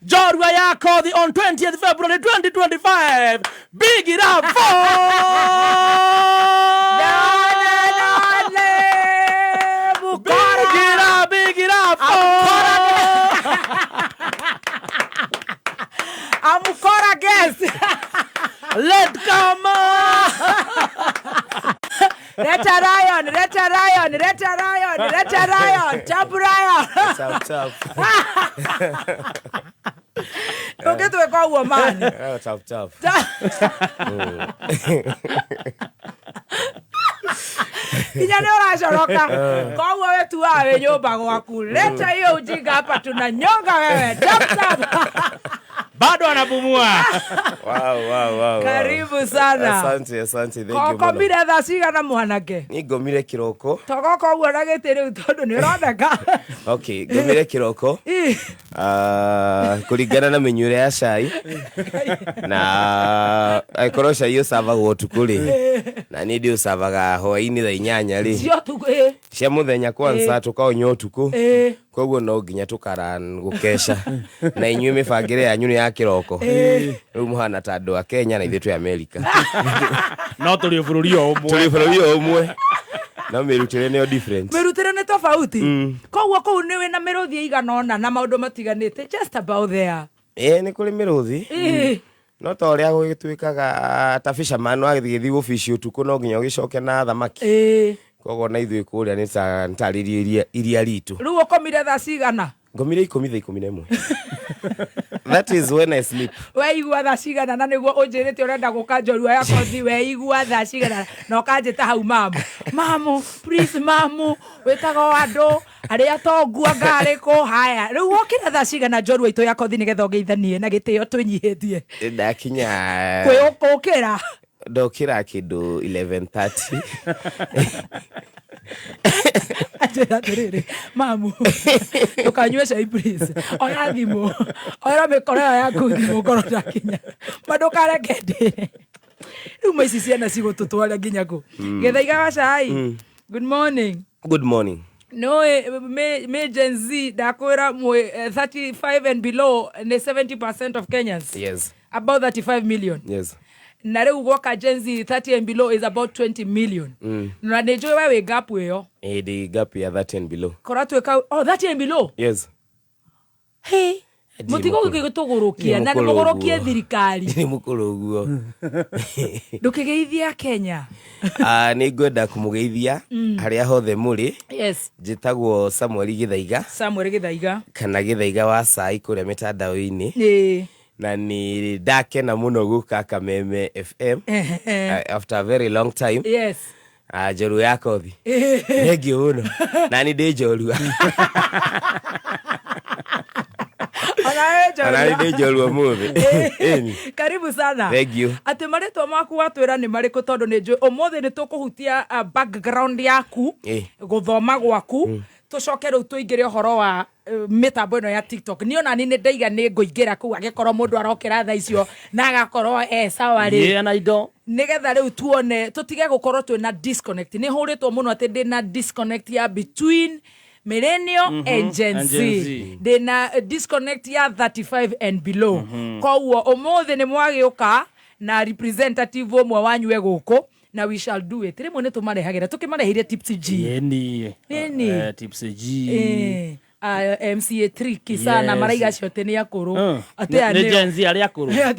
Jorua yako the on 20th February 2025. Big it up for Big it up Amukora guest. Let come Reta Ryan, Chap Ryan. Chap. Okay, to a woman. Chap. Kijana shoroka. Kwa wetu wewe nyoba wako. Leta hiyo ujinga hapa tunanyonga wewe. Chap. bado anapumua. Wow. Karibu sana. Asante. Thank you. Koko mire thasiga na mwanake. Ni gomire kiroko. Togoko uona gitiri tondu ni rodeka. Okay, gomire kiroko. Kuringana na menyure ya cai. Na aikorosha hiyo sava gotukuri. Na ni ndio savaga hwaini tha 8 ri. Cio tuku cia muthenya kwanza tukaonyo tuku. Koguo no nginya tukara gukesha. Na inyuĩ mĩbangĩre yanyu nĩ ya kiroko. Rĩu muhana ta andũ a Kenya na ithuĩ twĩ America. No tũrĩ bũrũri o ũmwe. No mĩrutĩre nĩyo different. Mĩrutĩre nĩ tofauti. Koguo kũu nĩ wĩna mĩrũthi igana ũna na maũndũ matiganĩte. Just about there. Nĩ kũrĩ mĩrũthi. No ta ũrĩa gũgĩtuĩkaga ta fisherman agĩthiĩ gũfishi ũtukũ no nginya ũgĩcoke na thamaki. Koguo na ithuĩ kũrĩa nĩ tarĩrie iria ritũ. Rĩu ũkomire thaa cigana? Ngomire 10:11. That is when I sleep. Weigua thaa cigana na nĩguo ũnjĩrĩte ũrenda gũka Njorua ya kothi weigua thaa cigana na ũkanjĩta hau mamu please mamu wĩtaga andũ arĩa tongua ngarĩkũ haya rĩu wokĩra thaa cigana Njorua itũ ya kothi nĩgetha ũgeithanie na gĩtĩo twĩnyihĩtie ndakinya kwĩũkĩra ndokĩra kĩndũ 11:30. Atiriri mamu ukanywe cai please oya thimo oya mĩkora yaku thimo korota kinya madukareke ndĩre rĩu maici ciana cigũtũtwara nginya kũ gĩthaiga wa cai. Good morning. No, me Gen Z dakwira 35 and below and 70% of Kenyans. Yes. About 35 million. Yes. Na rĩu gwoka Gen Z 30 and below is about 20 million. Na nĩnjũĩ wewe gap ĩyo. The gap ya 30 and below. Koratuĩka 30 and below. Yes. Hey. Mutigo gĩgũtũgũrũkia na nĩmũgũrũkie thirikari. Nĩ mũkũrũ ũguo. Ndũkĩgeithia Kenya. Nĩ ngwenda kũmũgeithia harĩa hothe mũrĩ. Yes. Njĩtagwo Samuel Gĩthaiga. Kana Gĩthaiga wa cai kũrĩa mĩtandao-inĩ. Na ni ndakena mũno gũka Kameme FM after a very long time. Yes. Njorua ya kothi. Thengiũ mũno. Na ni ndĩ Njorua. Ana Njorua mũthĩ. Karibu sana. Thank you. Ati marĩtwa maku watwĩra nĩ marĩkũ tondũ nĩ njũĩ ũmũthĩ nĩ tũkũhutia background yaku gũthoma gwaku tucoke rĩu tũingĩre ũhoro wa mitambo ĩno ya TikTok. Niĩ ona nĩ ndaiga nĩ ngũingĩra kũu agĩkorwo mũndũ arokĩra thaa icio na agakorwo sawa rĩ na indo nĩgetha rĩu tuone tũtige gũkorwo twĩna disconnect. Nĩ hũrĩtwo mũno atĩ ndĩna disconnect ya between millennial and Gen Z. Ndĩna disconnect ya 35 and below. Koguo ũmũthĩ nĩ mwagĩũka na representative ũmwe wanyu gũkũ na we shall do it. Rĩmwe nĩ tũmarehagĩra tũkĩmareheire Tipsy G. Tipsy G. MCA tricky sana maraiga ciote nĩ akũrũ atĩ nĩ Gen Z arĩa akũrũ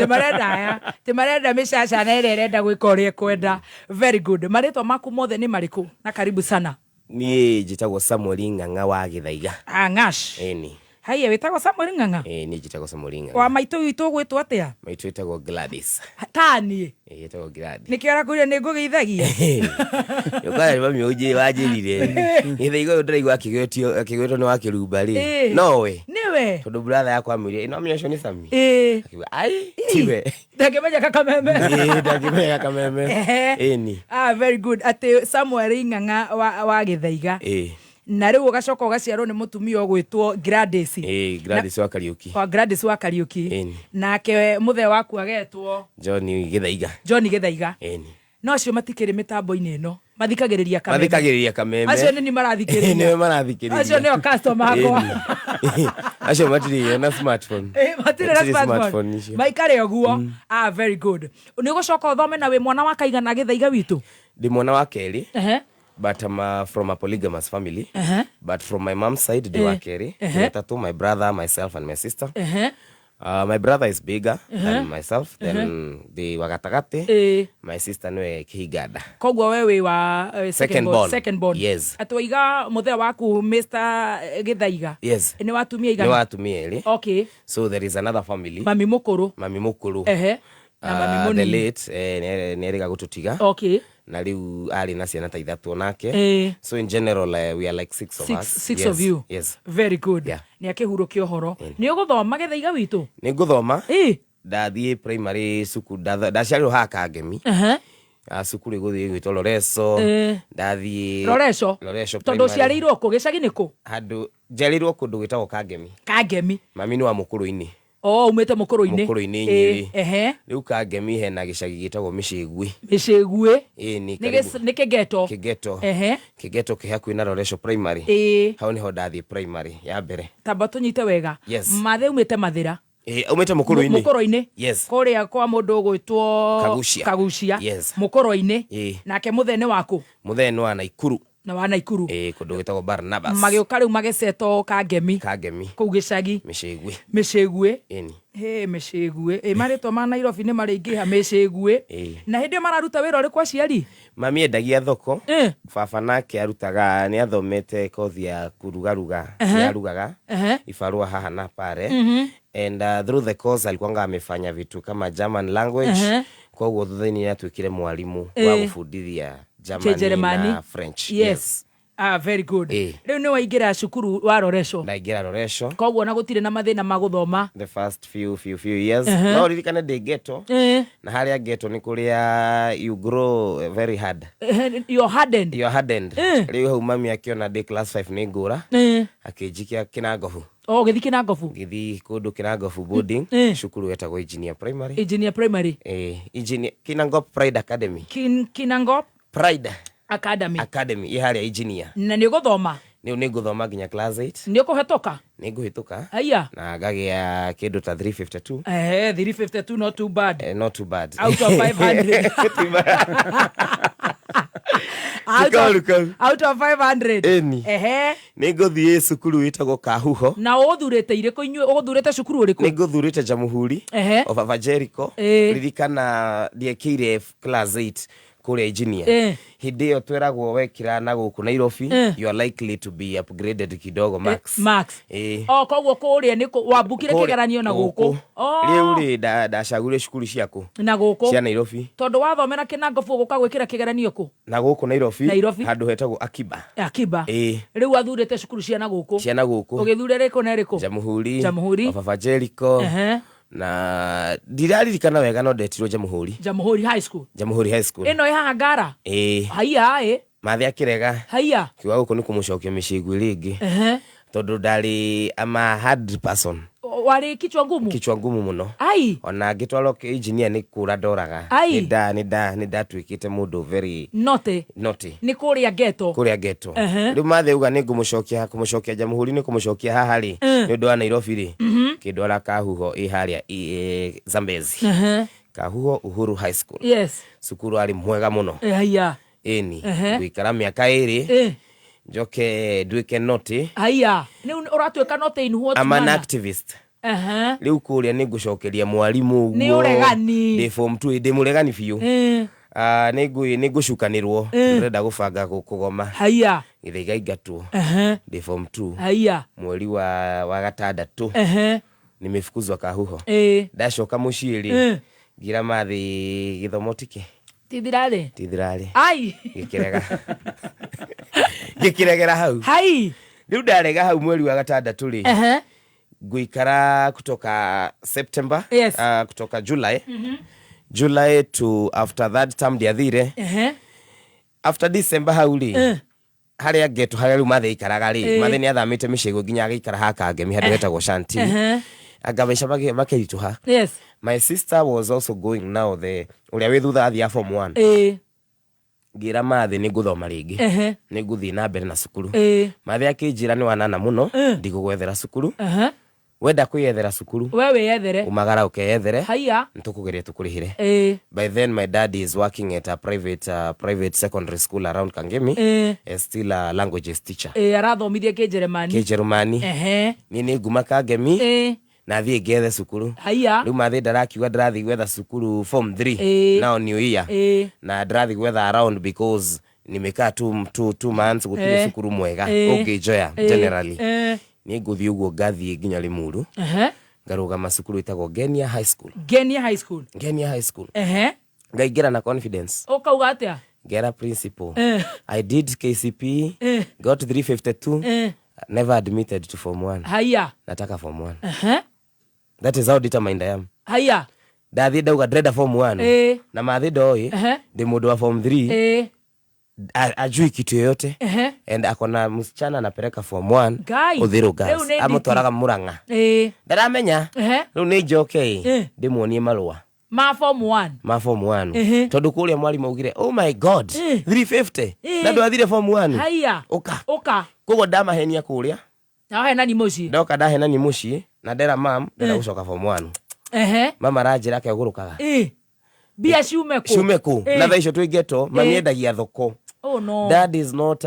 te marenda mĩcaca na ĩrĩa ĩrenda gwĩka ũrĩa kwenda. Very good. Marĩtwa maku mothe nĩ marĩkũ? Na karibu sana. Niĩ njĩtagwo Samuel Ng'ang'a wa Gĩthaiga. Ng'ash. Ĩni. Haya wĩtagwo Samuel Ng'ang'a. Niĩ njĩtagwo Samuel Ng'ang'a. Wa maitũ witũ gwĩtwo atĩa? Maitũ wĩtagwo Gladys. Tani. Wĩtagwo Gladys. Nĩkĩo arakwĩra nĩ ngũgeithagia. Yoka mami ũnjĩ wanjĩrire. Gĩthaiga ũyũ ndĩraigua akĩgwĩtwo nĩ wa Kĩrumba rĩ. No we. Nĩwe. Tondũ brother yakwa amwĩrire ĩno mĩaco nĩ Sami. Ai tiwe. Ndangĩmenya Kakameme. Ndangĩmenya Kakameme. Ĩni. Very good. Atĩ Samuel Ng'ang'a wa Gĩthaiga. Na rĩu ũgacoka ũgaciarwo nĩ mũtumia ũgwĩtwo Gladys. Gladys wa Kariuki. Kwa Gladys wa Kariuki. Nake mũthee waku agetwo John Gĩthaiga. John Gĩthaiga. no acio matikire mitambo-ini ino mathikagiriria kameme acio ni marathikiriria ni marathikiriria acio ni customer akwa acio matiri na smartphone matire na smartphone maikare oguo very good ni gucoka uthome na we mwana wa kaigana Githaiga witu ndi mwana wa keri but I'm from a polygamous family but from my mom's side ndi wa keri tatu my brother myself and my sister my brother is bigger than myself then the wagatagate my sister no Kihigada kogwa wewe wa second born yes atwaiga muthea waku Mr Githaiga yes ni watumia igana ni watumia eri okay so there is another family mami mukuru na mami moni the late neriga gututiga okay na riu ari na ciana ta ithatu nake so in general we are like six of us six of you yes very good ni akihurukio horo ni uguthoma Githaiga witu ni nguthoma ndathie primary suku ndaciarirwo ha Kangemi sukuru guthie gwitwo Loreso ndathie Loreso tondu ciarirwo ku gicagi niku handu njarirwo kundu gwitagwo Kangemi mami ni wa Mukuru-ini umete Mukuru-ini riu Kangemi hena gicagi gitagwo Micigwi ni kigeto kihakuhi na Loreso primary hau niho ndathie primary ya mbere tamba tunyite wega mathe umete Mathira umete Mukuru-ini yes kuria kwa mundu gwitwo Kagucia Mukuru-ini nake muthene waku muthene wa Naikuru na wa Naikuru kundu gwitagwo Barnabas magiuka riu mageseto Kangemi kuu gicagi Micigwi Micigwi maritwa ma Nairobi ni maringiha Micigwi na hindi mararuta wira uri kwa ciari mami endagia thoko baba nake arutaga ni athomete kothi ya kurugaruga arugaga ibarua haha na pare and through the course alikuwa amefanya vitu kama German language kwa hiyo thutha-ini atuikire mwalimu wa gufundithia German na French yes very good riu ni waingira cukuru wa Loreso ndaingira Loreso koguo na gutire na mathina maguthoma the first few years no ririkane de ghetto na haria ghetto ni kuria you grow very hard you're hardened riu hau mami akiona de class 5 ni ngura akijikia Kinangofu githi Kinangofu githi kundu Kinangofu boarding cukuru wetagwo engineer primary engineer Kinangofu Pride Academy Kinangofu Pride Academy iharia engineer na ni guthoma ni guthoma nginya class 8 ni kuhetoka ni nguhituka aya na ngagia kindu ta 352 352 not too bad out of 500 out of 500 ni nguthie cukuru witagwo Kahuho na uthurite iriku inyu uthurite cukuru uriku ni nguthurite Jamhuri of Evangelical ririkana ndiekire class 8 kuria engineer hindi yo tweragwo wekira na guku Nairobi you are likely to be upgraded kidogo max kogwo kuria ni wambukire kigeranio na guku riu ri ndacagure cukuru ciaku na guku cia Nairobi tondu wathomera Kinangofu guka gwikira kigeranio ku na guku Nairobi handu hetagwo Akiba riu athurite cukuru cia na guku ugithure riko na riko Jamhuri of Evangelical na ndiraririkana wega no ndetirwo Jamhuri High School ino haha Ngara haiya mathe akirega haiya kiwa guku ni kumucokia Micigwi ringi tondu ndari ama hard person wari kichwa ngumu muno ona ngitwarwo engineer ni kura ndoraga ni ndatwikite mundu very naughty ni kuria ghetto riu mathe uga ni kumucokia Jamhuri ni kumucokia haha ri ni undu wa Nairobi ri kindwara Kahuho haria Zambezi Kahuho Uhuru High School cukuru ari mwega muno gwikara miaka 2 njoke ndwike noti ni uratwika noti in what I'm an activist riu kuria ni ngucokeria mwalimu uguo ni uregani de form 2 de muregani fiu ni ngucukanirwo ndenda gubanga kugoma Githaiga ingatwo de form 2 mweri wa gatandatu nimefukuzwa Kahuho ndacoka muciiri ngira mathi githomo tike tithirari gikiregera hau riu ndarega hau mweri wa gatandatu ri nguikara kutoka September kutoka July to after that term diathire after December hau ri haria geto haria riu mathe ikaraga ri mathe ni athamite Micigwi nginya agikara ha Kangemi handu hetagwo Shanti agabeca bakirituha my sister was also going now the uria wi thutha athia form 1 ngira mathi ni nguthoma ringi ni nguthi na mbere na cukuru mathi akinjira ni wanana muno ndigugwethera cukuru wenda kwiyethera cukuru we wiyethere umagara ukeyethere haya ntukugeria tukurihire by then my dad is working at a private secondary school around Kangemi as still a languages teacher arathomithia Kijerumani ni nguma Kangemi na thiĩ ngethe cukuru rĩu mathi ndarakiuga ndĩrathiĩ gwetha cukuru form 3 now new year na ndĩrathiĩ gwetha around because nimekaa 2 months gũtirĩ cukuru mwega ũngĩnjoya generally ni ngũthiĩ ũguo ngathiĩ nginya Limuru ngarũgama cukuru ĩtagwo Genia High School ngaingĩra na confidence ũkauga atĩa ngera principal I did KCP got 352 never admitted to form 1 nataka form 1 that is how determined I am ndathi ndauga ndrenda form 1 na mathi ndoi ndi mundu wa form 3 ajui kitu yoyote and akona msichana anapeleka form 1 Uthiru Girls amutwaraga Murang'a ndaramenya riu ni njoke ndimuonie marua ma form 1 tondu kuria mwalimu augire oh my god 350 na ndwathire form 1 uka kogo ndamahenia kuria na hena ni muci ndoka ndahena ni muci na ndera mam ndera gucoka form 1 mama ranjira kegurukaga bia ciume ku na thaisho twigeto mami endagia thoko oh no dad is not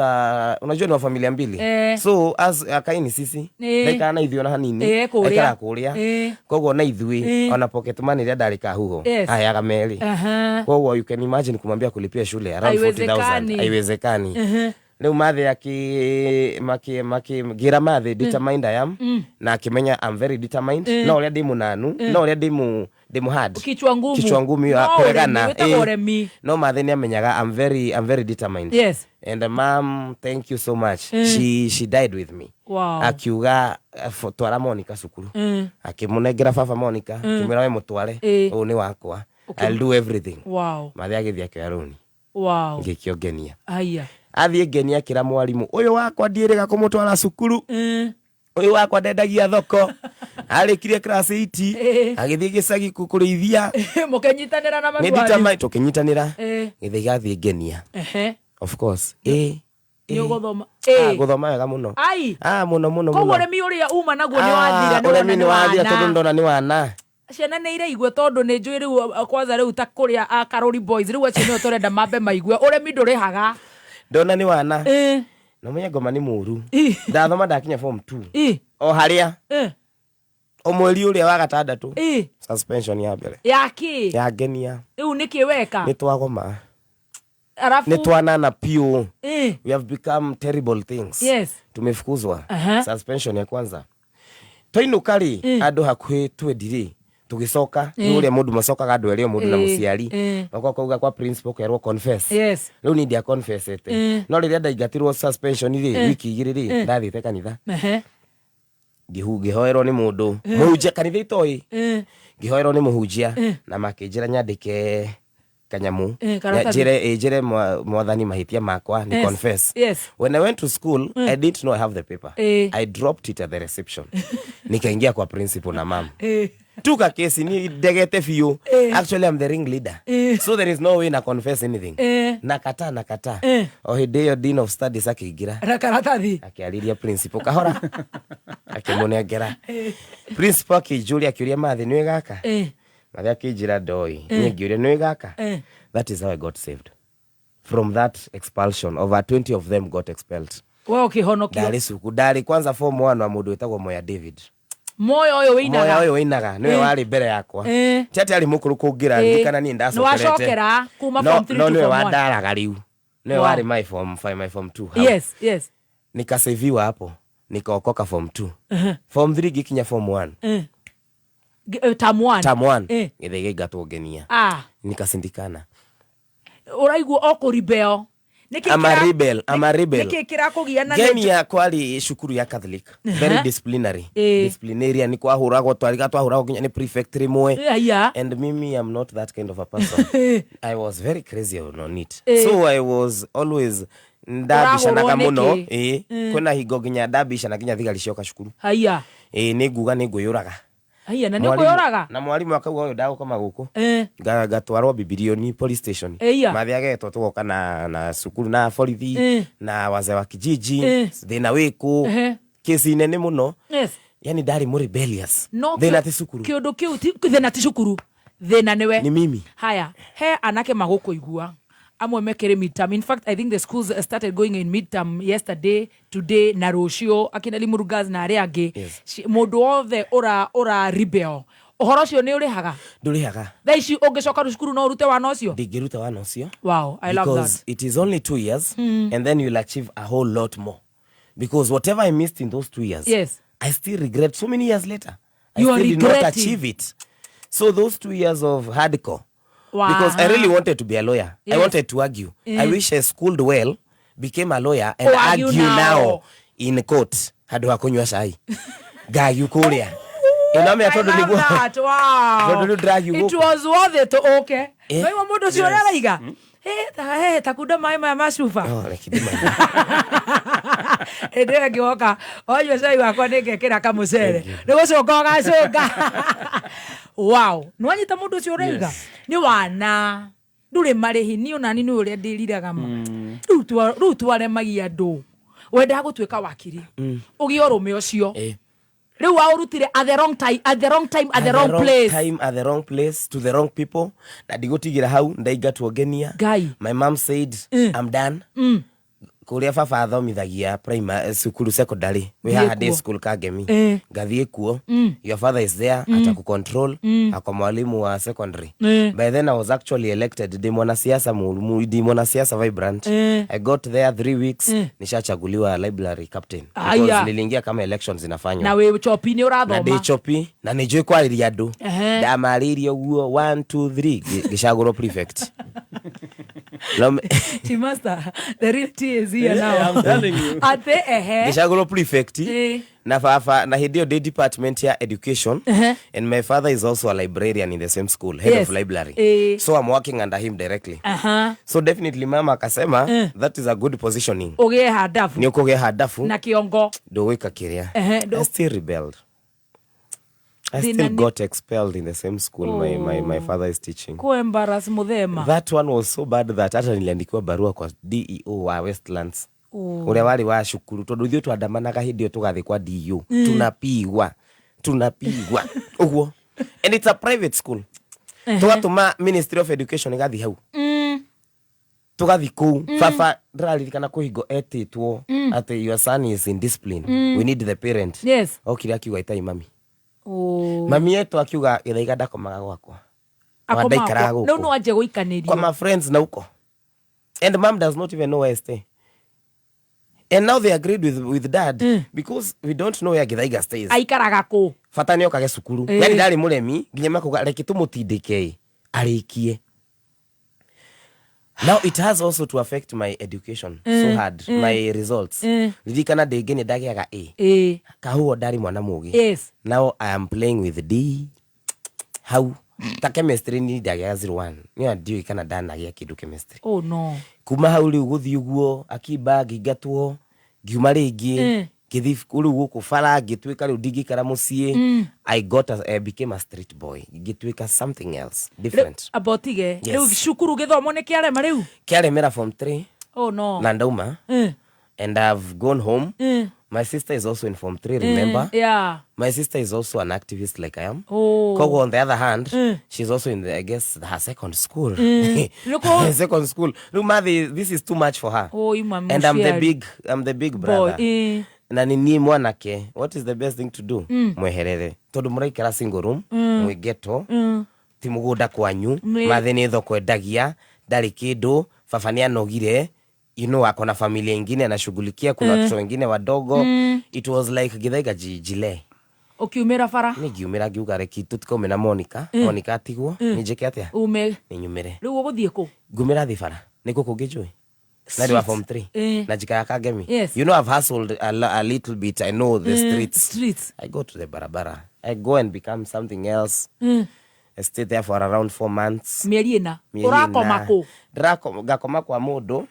unajua ni wa familia mbili so as akaini sisi ndeka na ithio na hanini ekara kuria kogo na ithui ona pocket money ria ndarika huho haya gameli kogo you can imagine kumwambia kulipia shule around 40,000 haiwezekani leo mathi gira mathi determined I am na akimenya I'm very determined no uria ndimu nanu no uria ndimu hard kichwa ngumi kuregana no mathi ni amenyaga I'm very determined and mom thank you so much she died with me akiuga twara Monica cukuru akimunengera baba Monica kimwira we mutware u ni wakwa I'll do everything mathi agithia kiaruni ngikio Genia athie Genia kira mwalimu uyu wakwa ndiiriga kumutwara cukuru uyu wakwa ndendagia thoko arikirie class 8 agithie gicagi kukurithia mukenyitanira na magwari tukinyitanira githie gathie Genia of course guthoma guthoma wega muno muno koguo uremi uria uma naguo ni wathira uremi ni wathira tondu ndona ni wana ciana nä iraigua tondu nä njå rä u kwanza rä u ta kå rä a Karori Boys rä u acio nä o tå renda mambe maigua å remi ndå rä haga ndona ni wana no menya ngoma ni muru ndathoma ndakinya form 2 o haria o mweri uria wa gatandatu suspension ya mbere ya Genia rä u nä kä weka nä twagoma arafu nä twanana pio we have become terrible things tumefukuzwa suspension ya kwanza toinuka ri andu hakuhi twendire tugicoka ni uria mundu macokaga andu eri mundu na muciari bako kauga kwa principal kerwo confess riu ni ndia confessete no riria ndaingatirwo suspension ri wiki igiri ri ndathite kanitha ngihoerwo ni mundu muhunjia kanitha itoi ngihoerwo ni muhunjia na makinjira nyandike kanyamu jere mwathani mahitia makwa ni confess when I went to school I didn't know I have the paper I dropped it at the reception nikaingia kwa principal na mama tuka kesi ni degete fio actually I'm the ring leader so there is no way na confess anything nakata o hideyo dean of studies akigira rakaratathi akiariria principal kahora akimunengera principal akijulia akiuria mathi ni gaka mathi akijira ndoi ni ngiuria ni gaka that is how I got saved from that expulsion. Over 20 of them got expelled. Wewe ukihonokio ndari suku ndari kwanza form 1 wa mundu wetagwo Moya David moyo oyo winaga niwe wari mbere yakwa tete ali mukuru kungira ndikana ni ndacokerete no wacokera kuma form 3 to form 1 niwe wandaraga riu niwe wari my form 5 my form 2 yes nikaseviwa hapo nikaokoka form 2 form 3 gikinya form 1 term 1 githege gatwo Genia nikasindikana uraigwo okuribeo I'm a rebel. Nikikira kugiana Genia kwali shukuru ya Catholic. Very disciplinarian. Ni kwa hurago twahurago kinya ni prefect rimwe. And mimi I'm not that kind of a person. I was very crazy on it. So I was always ndabisha na kamuno kuna higo ginya ndabisha na kinya thigari cioka shukuru. Haya. Ni nguga ni nguyuraga. Haya na niko yoraga. Na mwalimu akauga uyu ndagukoma guku. Gatwarwo Bibilioni police station. Mathiagetwo tugoka na cukuru na borithi na wazee wa kijiji. Thina wiku. Kesi nene muno. Yes. Yani ndari mu rebellious. Thina ti cukuru. Kiondo kiu ti thina ti cukuru. Thina niwe. Ni mimi. Haya, he anake maguko igua. Amwe mekere midterm. In fact, I think the schools started going in midterm yesterday, today, na rocio, akina Limurugaz na aria angi. Mundu othe ora rebel. Ohoro cio ni urihaga? Ndurihaga. Thaici ungicoka cukuru no urute wana ucio? Ndingiruta wana ucio. Wow, I love that. Because it is only 2 years and then you'll achieve a whole lot more. Because whatever I missed in those 2 years, yes, I still regret so many years later. I you still did not regretting. achieve it. So those 2 years of hardcore, wow. Because I really wanted to be a lawyer. Yes. I wanted to argue. I wish I schooled well, became a lawyer, and argue now in court. Hadu hakunywa shai. Gayu kuria. I love that. Wow. It was worth it. Okay. Wewe mundu cio raiga. Takuda maima masufa. Ede ngioka. Oyo sai wakwa ningekira kamucere. Nigucoka gacoka. Wow. Nwanyita mundu cio raiga. Ni wana. Ndure marihi ni onani ni uria ndiriraga ma. Ru twaremagia andu. Wenda gutwika wakiri. Ugi orume ucio. Riu aurutire at the wrong time, at the wrong place, to the wrong people. Na digutigira hau ndaigatwo genia. My mom said I'm done. Kuria baba athomithagia primary school secondary. We had a day school Kagemi. Gathie kuo. Your father is there ataku control ako mwalimu wa secondary. By then I was actually elected di mwanasiasa vibrant. I got there 3 weeks nishachaguliwa library captain. Because niliingia kama elections zinafanywa. Na wewe chopi ni urathoma. Na de chopi na nijui kwariria andu. Ndamaririe guo 1 2 3 gishaguro prefect. Master, the real tea is here now. I'm telling you. Gishaguro prefect. Na fafa na hidio day department ya education. And my father is also a librarian in the same school, head of library. So I'm working under him directly. So definitely mama akasema that is a good positioning. Oge hadafu. Ni ukoge hadafu. Na kiongo. Do weka kiria. I still rebelled. I still got expelled in the same school my father is teaching. Ko embarrass muthema. That one was so bad that hata niliandikiwa barua kwa DEO wa Westlands. Ule wali wa shukuru tondu ithuĩ twandamanaga hindi ĩyo tugathi kwa DEO. Tunapigwa. Uguo. And it's a private school. Tugatuma Ministry of Education igathi hau. Tugathi kuu. Baba ndĩraririkana kũhingo etĩtwo ati your son is in discipline. We need the parent. Yes. Okire akiuga itai mami. Mami yetu akiuga Githaiga ndakomaga gwakwa. Wadaikara guku. No aje guikanirio. Kwa my friends na uko. And mom does not even know where I stay. And now they agreed with dad because we don't know where Githaiga stays. Aikaraga ku. Fata ni okage cukuru. Yani ndari muremi nginya makuga reke tumutindike arikie. Now it has also to affect my education so hard, my results. Lidikana degene dagiaga A. Kahuo ndari mwana mugi. Yes. Now I am playing with D. How? Ta chemistry ni dagiaga 01. Ni ndio kana dana ya kidu chemistry. Oh no. Kuma hau riu guthi uguo akiba gigatwo giuma ringi githi kuru guku fara gitwika riu ndigikara mucie. I became a street boy. Gitwika something else different. Abotige riu shukuru githomo ne kiarema riu kiaremera form 3. Oh no. Na ndauma. And I've gone home. My sister is also in form 3, remember? Yeah. My sister is also an activist like I am. Oh. Kogo on the other hand, she's also in I guess her second school. Second school. Look, Mavi, this is too much for her. Oh, you mama. And I'm the big brother. Na ni mwanake. What is the best thing to do? Mweherere. Tondu muraikara single room, mwegeto. Timugunda kwanyu, Mathi ni thoko endagia, ndari kindu, baba ni anogire. You know, akona familia ingine anashughulikia, kuna watoto wengine wadogo. It was like Githaiga jile. Ukiumira fara? Ni giumira giuga reki tutikome na Monica. Monica atigwo. Ni njeke atia? Ni nyumire. Riu uguthie ku? Ngumira thi fara. Ni kuku ngijui. Na ndi wa form 3. Na njikaya Kagemi. Yes. You know, I've hustled a little bit. I know the streets. I go to the barabara. I go and become something else. I stayed there for around 4 months. Mieri ina. Urakoma ku? Gakoma kwa mundu.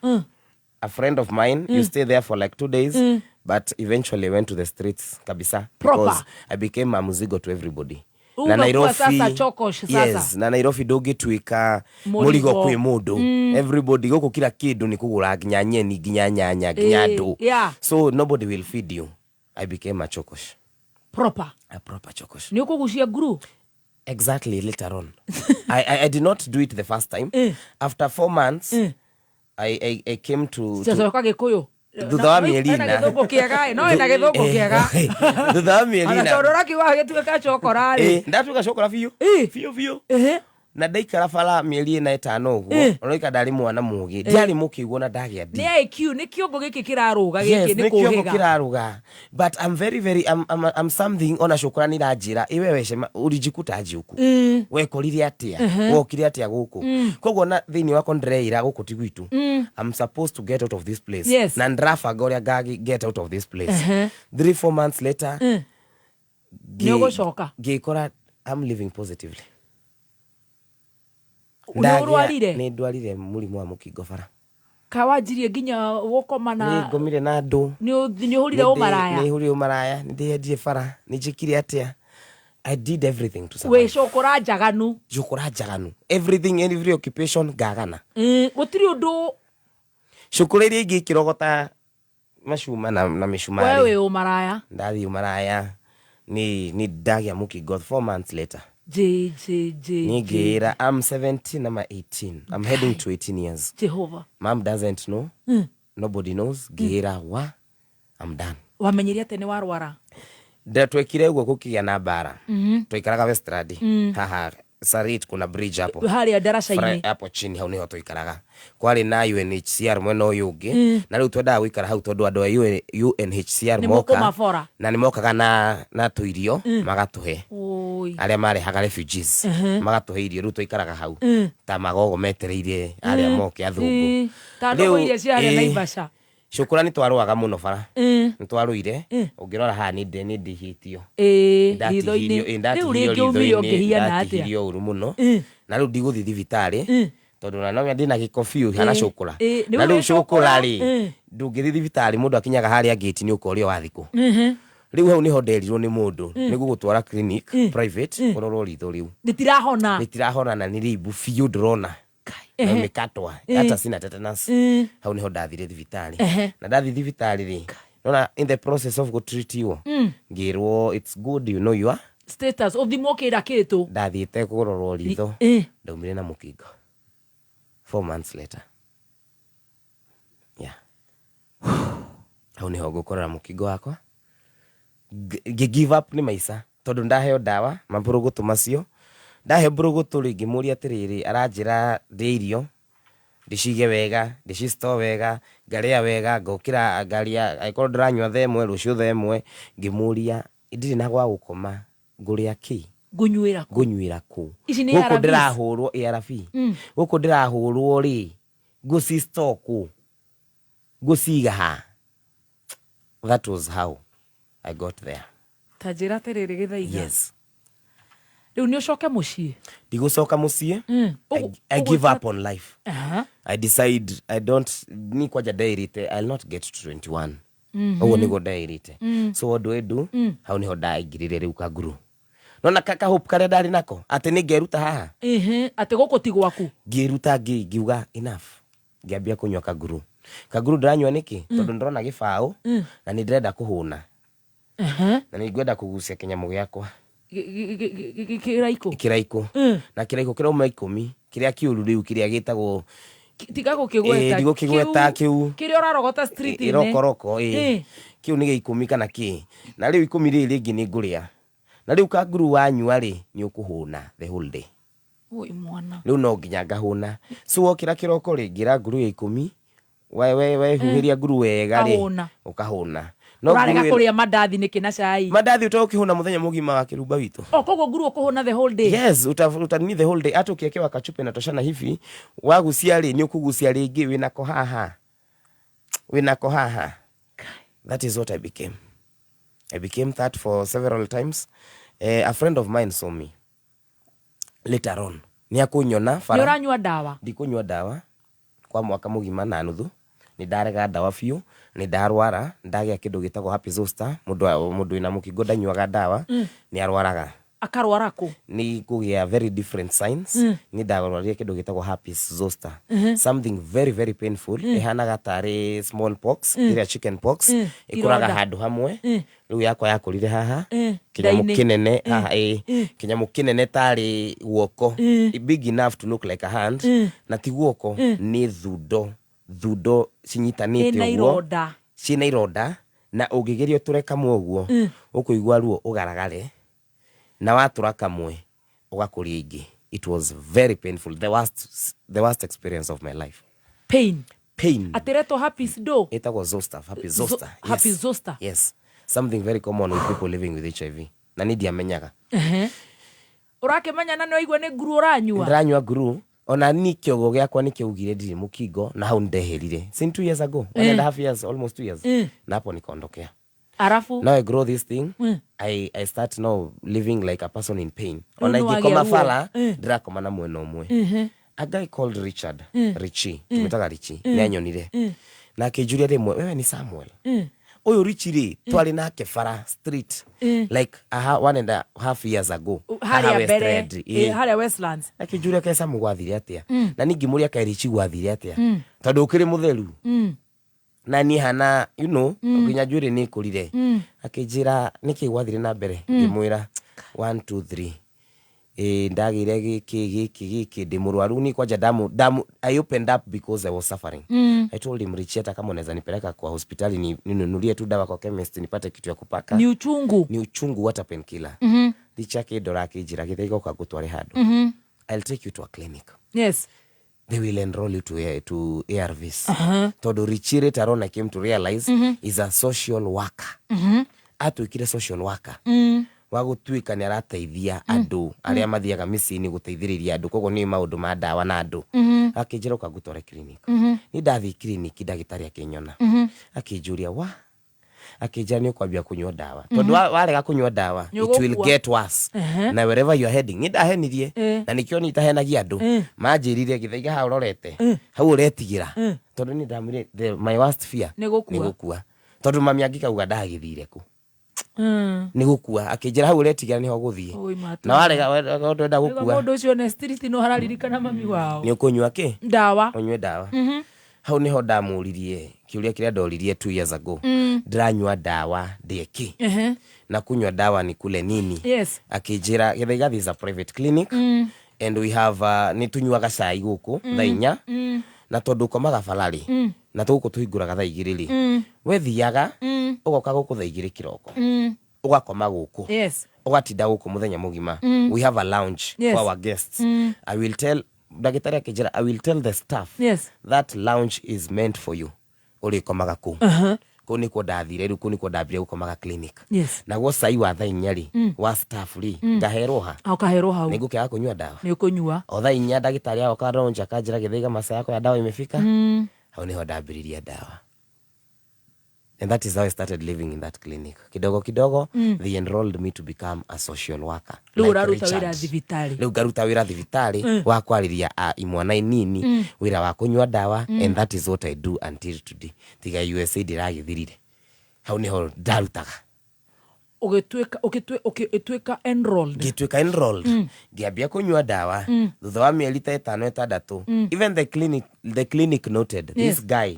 A friend of mine, you stay there for like 2 days, but eventually went to the streets kabisa. Proper. Because I became a muzigo to everybody. na Nairobi sasa chokosh sasa. Yes, na Nairobi ndungituika murigo kwi mundu. Everybody goko kila kindu ni kugura nginya nyeni nginya nyanya nginya ndu. So nobody will feed you. I became a chokosh. A proper chokosh. Ni ukugushia guru. Exactly, later on. I did not do it the first time. After 4 months, I came to... Sasa kwa Gikuyu. Thutha wa mieri ina. Githungu kiega, no ina githungu kiega. Thutha wa mieri ina. Anachorora kiwa gituika chokora ri. Ndatuika chokora fiyo. Fiyo. Na ndaikara bara mieri ina 5 uguo. Onoika ndari mwana mugi. Ndiari mukiguo na ndagia ndi. Ni IQ, ni kiongo giki kiraruga giki ni kuhiga. Kiongo kiraruga. But I'm very I'm something ona shukrani ranjira. Iwe wece urijikuta ajuku. Wekorire atia. Wokire atia guku. Koguo na thini wako ndreira guku ti gwitu. I'm supposed to get out of this place. Yes. Na ndrafa goria gagi get out of this place. 3-4 months later. Nyogo shoka. Gikora I'm living positively. Ndwarire ni ndwarire murimu wa mukingo bara kawajirie ginya wokoma na ni ngomire na ndu ni hurire umaraya ni hurire umaraya ni ndiendie bara ni njikire atia. I did everything to survive. We shokora jaganu everything, every occupation gagana gutiri undu shukura iria ingi kirogota mashuma na mishumari. Wewe umaraya ndathi umaraya ni ndagia mukingo 4 months later. Nigira, I'm 17, I'm 18. I'm heading to 18 years. Jehovah. Mom doesn't know. Nobody knows. Gira wa. I'm done. Wamenyeria tene warwara. Twekire uguo kukigia na bara. Twikaraga Westradi. Haha. Sarit kuna bridge hapo. Hali ya darasa-ini. Hapo chini hau niho twikaraga. Kwari na UNHCR mwena uyu ungi. Na riu twendaga gwikara hau tondu andu a UNHCR moka. Na nimokaga na tuirio magatuhe. Aria marehaga refugees magatuhe irio riu twikaraga hau ta magogo metereire aria moke athungu. Riu irio cia aria Naivasha. Shukrani twarwaga muno bara. Nitwaruire ungirora ha ni ndihitio. Ritho-ini. Riu ringi umio ngihiana atia. Ndihitio uru muno. Na riu ndiguthi thibitari. Tondu na no ndina gikofiu hana shukura. Na riu shukura ri ndungithi thibitari mundu akinyaga haria gate ni ukorio wathiku. Riu hau niho nderirwo ni mundu niguo gutwara clinic private kororo ritho riu nitirahona na ni ribu fiu drona na mikatwa hata sina tetanus. Hau niho ndathire thibitari na ndathi thibitari ri nona in the process of go treat you ngirwo it's good you know your status of the mokira kitu ndathiite kurorwo ritho ndaumire na mukingo 4 months later. Hau niho gukorera mukingo wakwa. Give up ni maisa tondu ndaheo dawa maburugutu macio ndahe burugutu ringi muria atiriri aranjira ndiirio ndicige wega ndicisto wega ngaria wega ngokira ngaria aikoro ndiranywa themwe rucio themwe ngimuria ndiri na gwa gukoma nguria ki ngunyuira ku guku ndirahurwo ARV guku ndirahurwo ri gucisto ku guciga ha. That was how I got there. Tajira terere githaiga. Yes. Riu ni ucoke mucii. Ndigucoka mucii. I give up on life. I decide I don't ni kwaja dairite. I'll not get to 21. Ogo nigo dairite. So what do I do? Hau niho ndaingirire riu kaguru. Nona kaka hope kare ndari nako ati ni ngeruta haha. Ati guku ti gwaku. Ngeruta ngiuga enough. Ngiambia kunywa kaguru. Kaguru ndanywa niki tondu ndrona gibao na ni ndrenda kuhuna. Na ni ngwenda kugucia kinyamu giakwa kiraiko na kiraiko kira uma 10 kiria kiuru riu kiria gitagwo tiga gukigweta digo kigweta kiu kiria urarogota street ni rokoroko kiu ni 10 kana ki na riu 10 ri ringi ni nguria na riu kaguru wanyua ri ni ukuhuna the whole day. Oi mwana Riu no nginya ngahuna so wokira kiroko ri ngira nguru ya 10 we huhiria nguru wega ri ukahuna. No rarega kuria mandathi niki na cai. Mandathi utokihuna muthenya mugima wa kirumba witu. Koguo nguru ukuhuna the whole day. Yes, utani the whole day. Hata ukiekewa kachupe na toshana hivi, wagucia ri ni ukugucia ringi wina kohaha. That is what I became. I became that for several times. A friend of mine saw me. Later on. Ni akunyona fara. Ni uranywa dawa. Ndikunywa dawa kwa mwaka mugima na nuthu. Ni ndarega dawa fiu. Ni ndarwara ndagia kindu gitagwo happy zoster mundu ina mukingo ndanyuaga dawa ni arwaraga akarwara ku ni kugia very different signs ni ndagorwaria kindu gitagwo herpes zoster something very very painful ihanaga tari smallpox ira chicken pox ikuraga handu hamwe riu yakwa yakurire haha kinyamu kinene haha kinyamu kinene tari guoko big enough to look like a hand na ti guoko ni thundo cinyitanite uguo cina ironda na ungigerio tureka mwoguo ukuigwa ruo ugaragare na watura kamwe ugakuria ingi. It was very painful, the worst experience of my life. Pain atireto herpes do itagwo zoster, herpes zoster. Herpes zoster, yes, something very common with people living with HIV na ndiamenyaga. Urakemenya na no igwe ni guru uranyua ndiranyua guru ona ni kiogo giakwa ni kiugire ndiri mukingo na hau ndeherire since 2 years ago, 1.5 years, almost 2 years na hapo nikondokea. Arafu now I grow this thing I start now living like a person in pain. Ona igikoma fala ndirakoma na mwena umwe. A guy called Richard Richie tumetaga Richie ni anyonire na akijuria rimwe wewe ni Samuel uyu Richie twali nake fara street like 1.5 years ago haria Westlands akijuria kaisa mugwathire atia na ningi muria kai Richie gwathire atia tondu ukiri mutheru na ni hana you know nginya jwire ni kurire akijira niki gwathire na mbere ngimwira 1 2 3 ndagire giki ndi murwaru ni kwaja damu I opened up because I was suffering. I told him Richie hata kama unaweza nipeleka kwa hospitali ninunulie tu dawa kwa chemist nipate kitu ya kupaka. Ni uchungu what a painkiller. Richie akidora akijira githaiga ukagutware handu. I'll take you to a clinic. Yes. They will enroll you to ARVs. Todo Richie later on I came to realize is a social worker. Atuikire social worker. Wagutuika ni arateithia andu aria mathiaga micini guteithiriria andu kogo ni maundu ma dawa na andu akijira ukagutware clinic ni ndathi clinic ndagitari akinyona akijuria wa akijira ni ukwambia kunywa dawa tondu warega kunywa dawa it will get worse na wherever you are heading ni ndahenirie na nikio ni tahenagia andu manjirire githaiga ha urorete hau uretigira tondu ni ndamire my worst fear ni gukua tondu mami angikauga ndagithire ku ni gukua akijira hau uretigira niho guthie na warega ndenda gukua mundu ucio ne street no hararirikana mami wao ni ukunywa ki dawa unywe dawa hau niho ndamuririe kiuria kiria ndoririe 2 years ago ndiranywa dawa ndeki na kunywa dawa ni kule nini akijira githaiga is a private clinic and we have ni tunywaga cai guku thainya na tondu komaga falali na tuko tuhinguraga thaa 2 we thiaga ugoka guku thaa 2 kiroko ugakoma guku ugatinda guku muthenya mugima we have a lounge for our guests I will tell ndagitari akijira I will tell the staff that lounge is meant for you urikomaga ku kuni ko ndathire riu kuni ko ndambire gukomaga clinic na go sai wa thaa 4 wa staff ri ngaheroha hau nigukia kunywa dawa ni ukunywa o thaa 4 ndagitari yao karonja kanjira githaiga masaa yako ya dawa imefika hau niho ndambiriria dawa. And that is how I started living in that clinic. Kidogo, they enrolled me to become a social worker. Leo garuta wira thibitari wa kwariria imwana inini wira wa kunywa dawa and that is what I do until today. Tiga USA diragithirire. Hau niho ndarutaga. Ugituika enrolled. Ngiambia kunywa dawa thutha wa mieri 5-6. Even the clinic noted this guy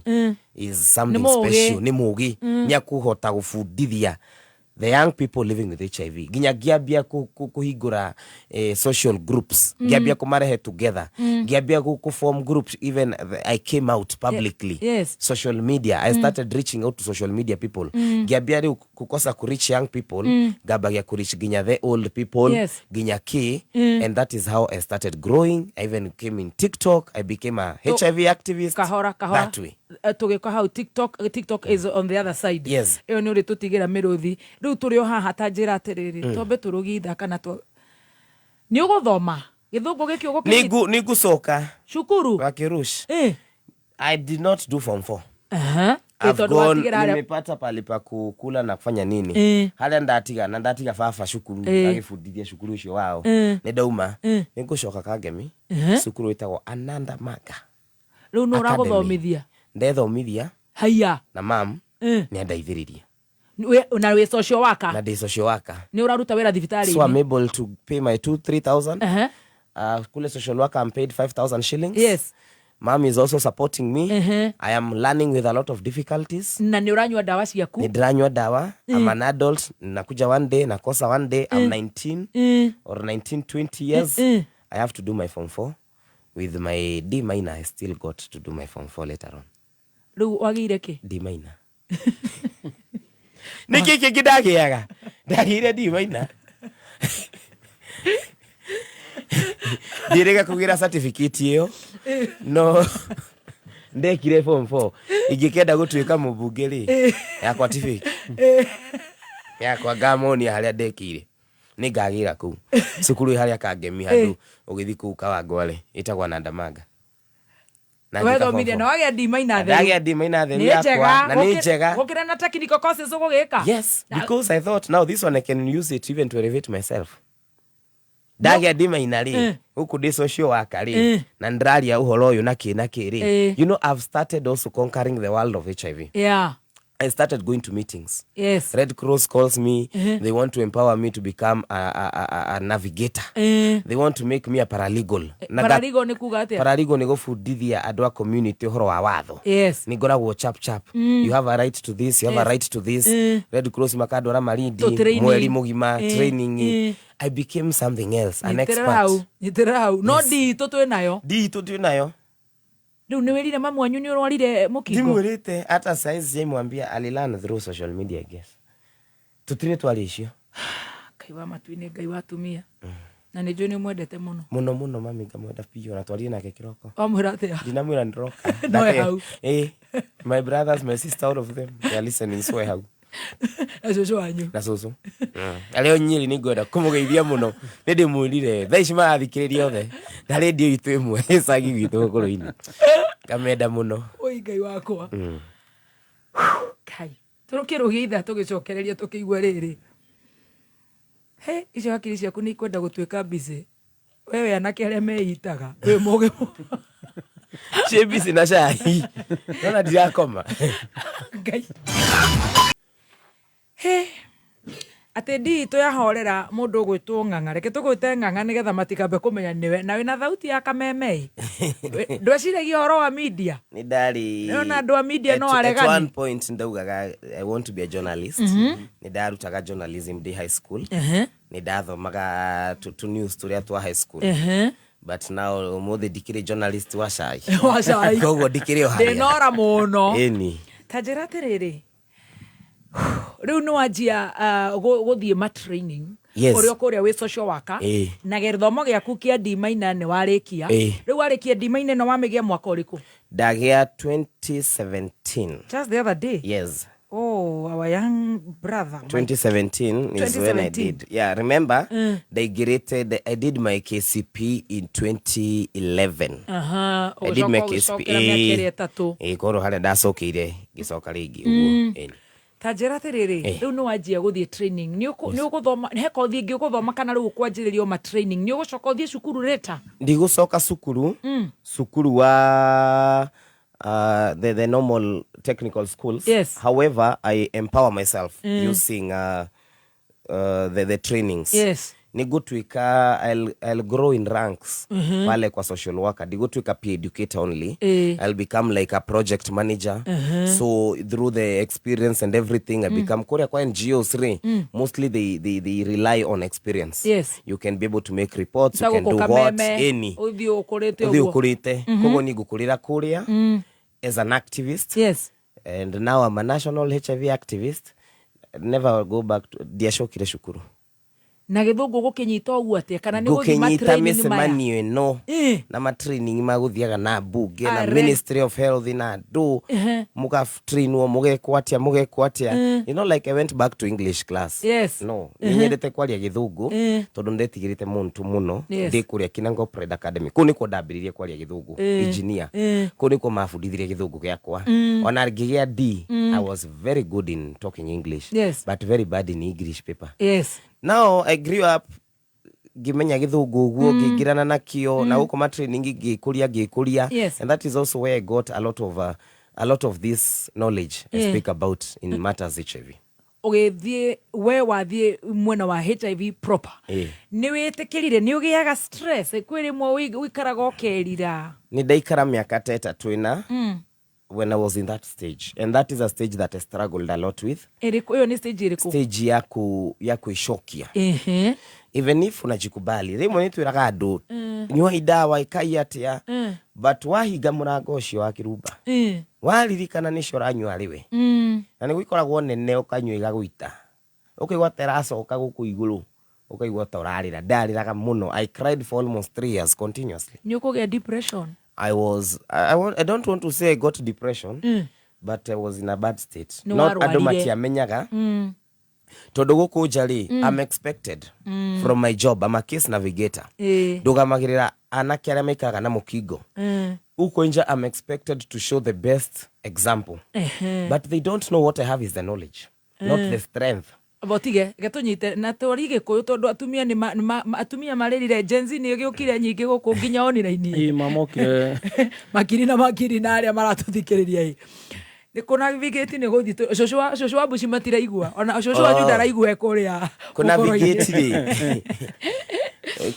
is something special. Ni mugi ni akuhota gufundithia the young people living with HIV. Ngiambia kuhingura social groups. Ngiambia kumarehe together. Ngiambia form groups. Even I came out publicly. Social media. I started reaching out to social media people. Ngiambia kukosa ku reach young people. Gabagia ku reach ginya the old people. Ginya ki. And that is how I started growing. I even came in TikTok. I became a HIV activist. Kahora. That way. Tugeka how TikTok is on the other side. Iyo ni uri tutigira miruthi riu turi o haha tanjira atiriri tombe turugitha kana ni uguthoma githungu giki ugukinyita ni gucoka shukuru wa Kirush. I did not do form 4. I've gone nimepata pale pa kukula na kufanya nini halia ndatiga fafa shukuru agifundithia shukuru ucio wao ni dauma ni gucoka Kangemi shukuru itagwo Ananda Manga riu no uraguthomithia ndethomithia haya na mam ni andaithiriria we social worker. Na social worker. Ni uraruta wera thibitari. So I'm able to pay my 2,000-3,000. Kule social worker I'm paid 5,000 shillings. Yes. Mom is also supporting me. I am learning with a lot of difficulties. Na ni uranywa dawa ciaku. Ni dranywa dawa. I'm an adult. Nakuja one day, nakosa one day. I'm 19 or 19, 20 years. I have to do my Form 4. With my D minor, I still got to do my Form 4 later on. Ru wagire ki? D minor. Niki kidagiaga. Dagire D minor. Direga kugira certificate iyo. No. Ndekire Form 4. Igikenda gutuika mubunge ri. Yakwa tifiki. Yakwa gamoni haria ndekire. Ni ngagira ku. Cukuru haria kangemi handu ugithi ku Kawangware itagwa na Ndamaga. Wewe media no agia D minor there. Agia D minor there yakwa na ni njega. Gukira na technical courses ugugika. Yes, because I thought now this one I can use it even to elevate myself. Dagia D minor ri huku ndi social worker ri na ndraria uhoro uyu na kiri. You know, I've started also conquering the world of HIV. Yeah. I started going to meetings. Yes. Red Cross calls me. They want to empower me to become a navigator. They want to make me a paralegal. Paralegal ni kuga atia? Paralegal ni gufundithia andu a community uhoro wa watho. Yes. Ni ngoragwo chap. You have a right to this, you have a right to this. Red Cross makadora marindi, mweri mugima, training. I became something else, an expert. Nitirau. No di to nayo. Di to nayo. Riu ni wirire mamu anyu ni urwarire mukingo. Ndimwirite hata size jemwambia alilana through social media, I guess. Tutire twari icio. Kai wa matuini ngai watumia. Na ni joni mwendete muno. Muno mami ngamwenda piyo na twarie nake kiroko. Omwira atia? Dinamwira ndiroka. No hau. My brothers, my sister, all of them, they are listening, so hau. Na susu wanyu. Na susu. Aleo nyiri ni ngwenda kumugeithia muno. Ndi mwirire thaa ici marathikiriria othe. Na radio itu imwe icagi gitu gukuru-ini. Kamenda muno. Oi ngai wakwa. Kai. Turukirugia itha tugicokereria tukigwa riri. He, icio hakiri ciaku ni kwenda gutuika busy. Wewe anake aria meitaga. We moge. Cie busy na cai. Nona ndirakoma. Ngai. He. Ate ndi to ya horera mundu gwitwo nganga reke tugwite nganga nigetha matikambe kumenya niwe na wina thauti ya kameme ndwaciragia horo wa media ni ndari na ndu wa media no aregani at one point ndaugaga I want to be a journalist. Ni ndarutaga journalism day high school. Ni ndathomaga to news turia twa high school. But now umuthi ndikire journalist wa cai koguo ndikire oharia ndinora muno eni tajira tiriri riu no ajia guthie ma training uria kuria we social worker na githomo giaku kia D minor ni warikia riu warikia D minor no wamegia mwaka uriku dagia 2017 just the other day. Yes. Oh, our young brother. 2017 is when I did. Yeah, remember, I did my KCP in 2011. I did my KCP. Koro hale ndacokeire gicoka ringi uguo. Tajira tiriri riu no wajia guthie training ni uguthoma he kothi ingi uguthoma kana riu kwanjiririo ma training ni ugucoka uthie cukuru reta ndigucoka cukuru cukuru wa the normal technical schools. Yes. However, I empower myself using the trainings. Yes. Ni gutwika I'll grow in ranks pale kwa social worker. Ni gutwika peer educator only. I'll become like a project manager. So through the experience and everything I become korea kwa NGOs mostly they rely on experience. Yes. You can be able to make reports, you can do what any. Uthi ukurite kogo ni gukurira kuria as an activist. Yes. And now I'm a national HIV activist. Never go back to diashokire shukuru. Na githungu gukinyita ugu atia kana ni guthi ma training maya no na ma training maguthiaga na bunge na Ministry of Health na do muga trainwo mugekwatia you know, like I went back to English class. Yes. No ninyendete kwaria githungu tondu ndetigirite muntu muno ndi kuria Kinango Pride Academy kuni ko ndambiririe kwaria githungu engineer kuni ko mafundithirie githungu giakwa ona ngigia D. I was very good in talking English. Yes. But very bad in English paper. Yes. Now I grew up gimenya githungu guo ngingirana nakio na guko ma training gikuria. Yes. And that is also where I got a lot of this knowledge I speak about in matters HIV. ugithie we wathie mwena wa HIV proper ni witikirire ni ugiaga stress kwirimwo wikaraga okerira ni ndaikara miaka 3 ina when I was in that stage, and that is a stage that I struggled a lot with. Hiyo ni stage iriku? Stage ya kuishokia. Even if unajikubali rimwe nitwiraga andu nyua idawa ikai atia but wahiga murango ucio wa kiruba waririkana ni cora nyua riwe na ni gwikoragwo nene ukanyua igagwita ukaigwa teracoka guku iguru ukaigwa torarira ndariraga muno. I cried for almost 3 years continuously. Ni ukugia depression? I don't want to say I got depression but I was in a bad state. Not adomatia menyaga tondu guku njari I'm expected from my job. I'm a case navigator. Ndugamagirira anake aria maikaraga na mukingo uko nja. I'm expected to show the best example but they don't know what I have is the knowledge not the strength. Botige gatunyite na torige ko tondu atumia ni atumia marerire genzi ni giukire nyingi guku nginya online mamokire makiri na aria maratuthikiriria ni kuna vigeti ni guthi shosho wa bushi matira igua ona shosho wa judara igua kuria kuna vigeti ri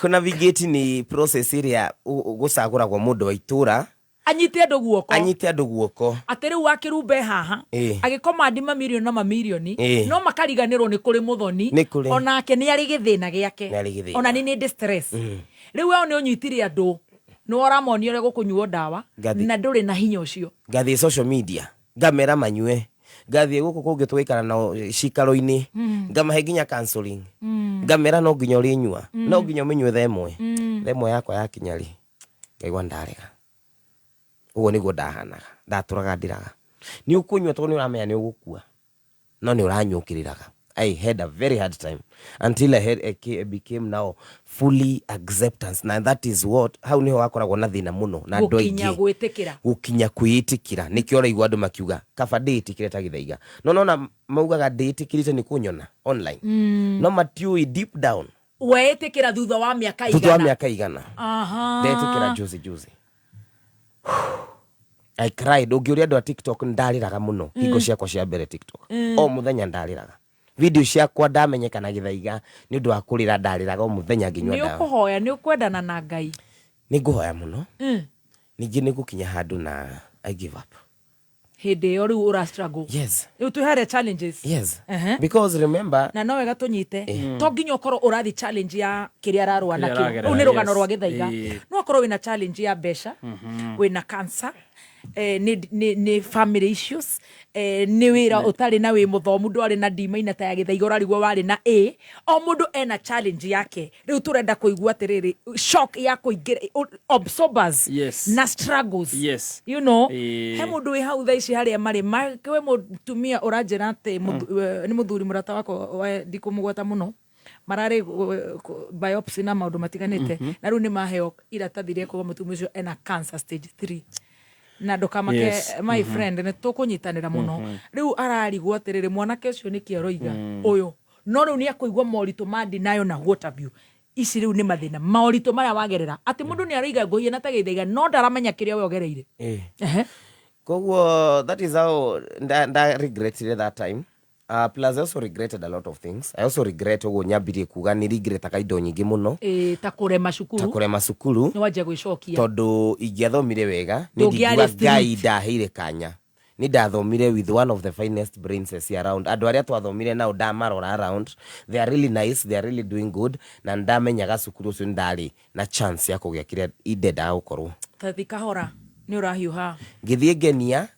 kuna vigeti ni process iria gucagura kwa mundu wa itura anyite andu guoko atiri wakirumbe haha agikoma ndima milioni na mamilioni no makariganirwo ni kuri muthoni onake ni ari githina giake ona ni distress riu wao ni unyitire andu no oramonio re gukunyuo ndawa na nduri na hinya ucio gathi social media ngamera manyue gathi guku kungi twikara na cikaro-ini ngamahe nginya counseling ngamera no nginya uri nyua no nginya menywe themwe yakwa ya kinyari ngaigwa ndarega ugo niguo ndahanaga ndaturaga ndiraga ni ukunywa tondu ni uramenya ni ugukua no ni uranyukiriraga. I had a very hard time until I became now fully acceptance, and that is what how niho wakoragwo na thina muno na ndo ingi gukinya kwiitikira nikio raigwa andu makiuga kaba ndiitikire ta githaiga no maugaga ndiitikirite ni kunyona online no matiui deep down weetikira thutha wa miaka igana ndiitikira juzi I cried. Ugiuria andu a TikTok ndariraga muno hingo ciakwa cia mbere TikTok o muthenya ndariraga video ciakwa ndamenyeka na githaiga ni undu wa kurira ndariraga o muthenya nginywa ndawa. Ni ukuhoya ni ukwendana na Ngai? Ni nguhoya muno ningi ni gukinya handu na I give up. Hede ori ura struggle? Yes. You to have challenges? Yes. Because remember na no wega tunyite to nginya ukorwo urathi challenge ya kiria ararwa nakio uni rugano rwa githaiga no ukorwo wina challenge ya besha wina cancer ni family issues ni wira utari na wi muthomu ndwari na D- ta ya githaiga urarigwo wari na A o mundu ena challenge yake riu turenda kuigua atiriri shock ya kuingira absorbers na struggles you know he mundu wi hau thaici haria mari we mutumia uranjira ati ni muthuri murata wako ndikumugweta muno marari biopsy na maundu matiganite na riu ni maheo iratathi ria kuga mutumia ucio ena cancer stage 3 na ndokamake my friend ne tukunyitanira muno riu ararigwo atiriri mwanake ucio ni kieroiga uyu no riu ni akuigwa morito mandi nayo na what have you ici riu ni mathina morito maria wagerera ati mundu ni araiga ngohie na tagithaiga no ndaramenya kiria we ogereire koguo that is how I regretted that time. Plus I also regretted a lot of things. I also regret ugo nyambirie kuga ni regret akaindo nyingi muno ta kurema cukuru ni wajia gwicokia tondu ingiathomire wega ni ndigua Ngai ndaheire kanya ni ndathomire with one of the finest brains around. Andu aria twathomire nao ndamarora around, they are really nice, they are really doing good na ndamenyaga cukuru ucio ndari na chance ya kugia kiria indenda gukorwo tathikahora ni urahiuha ngithie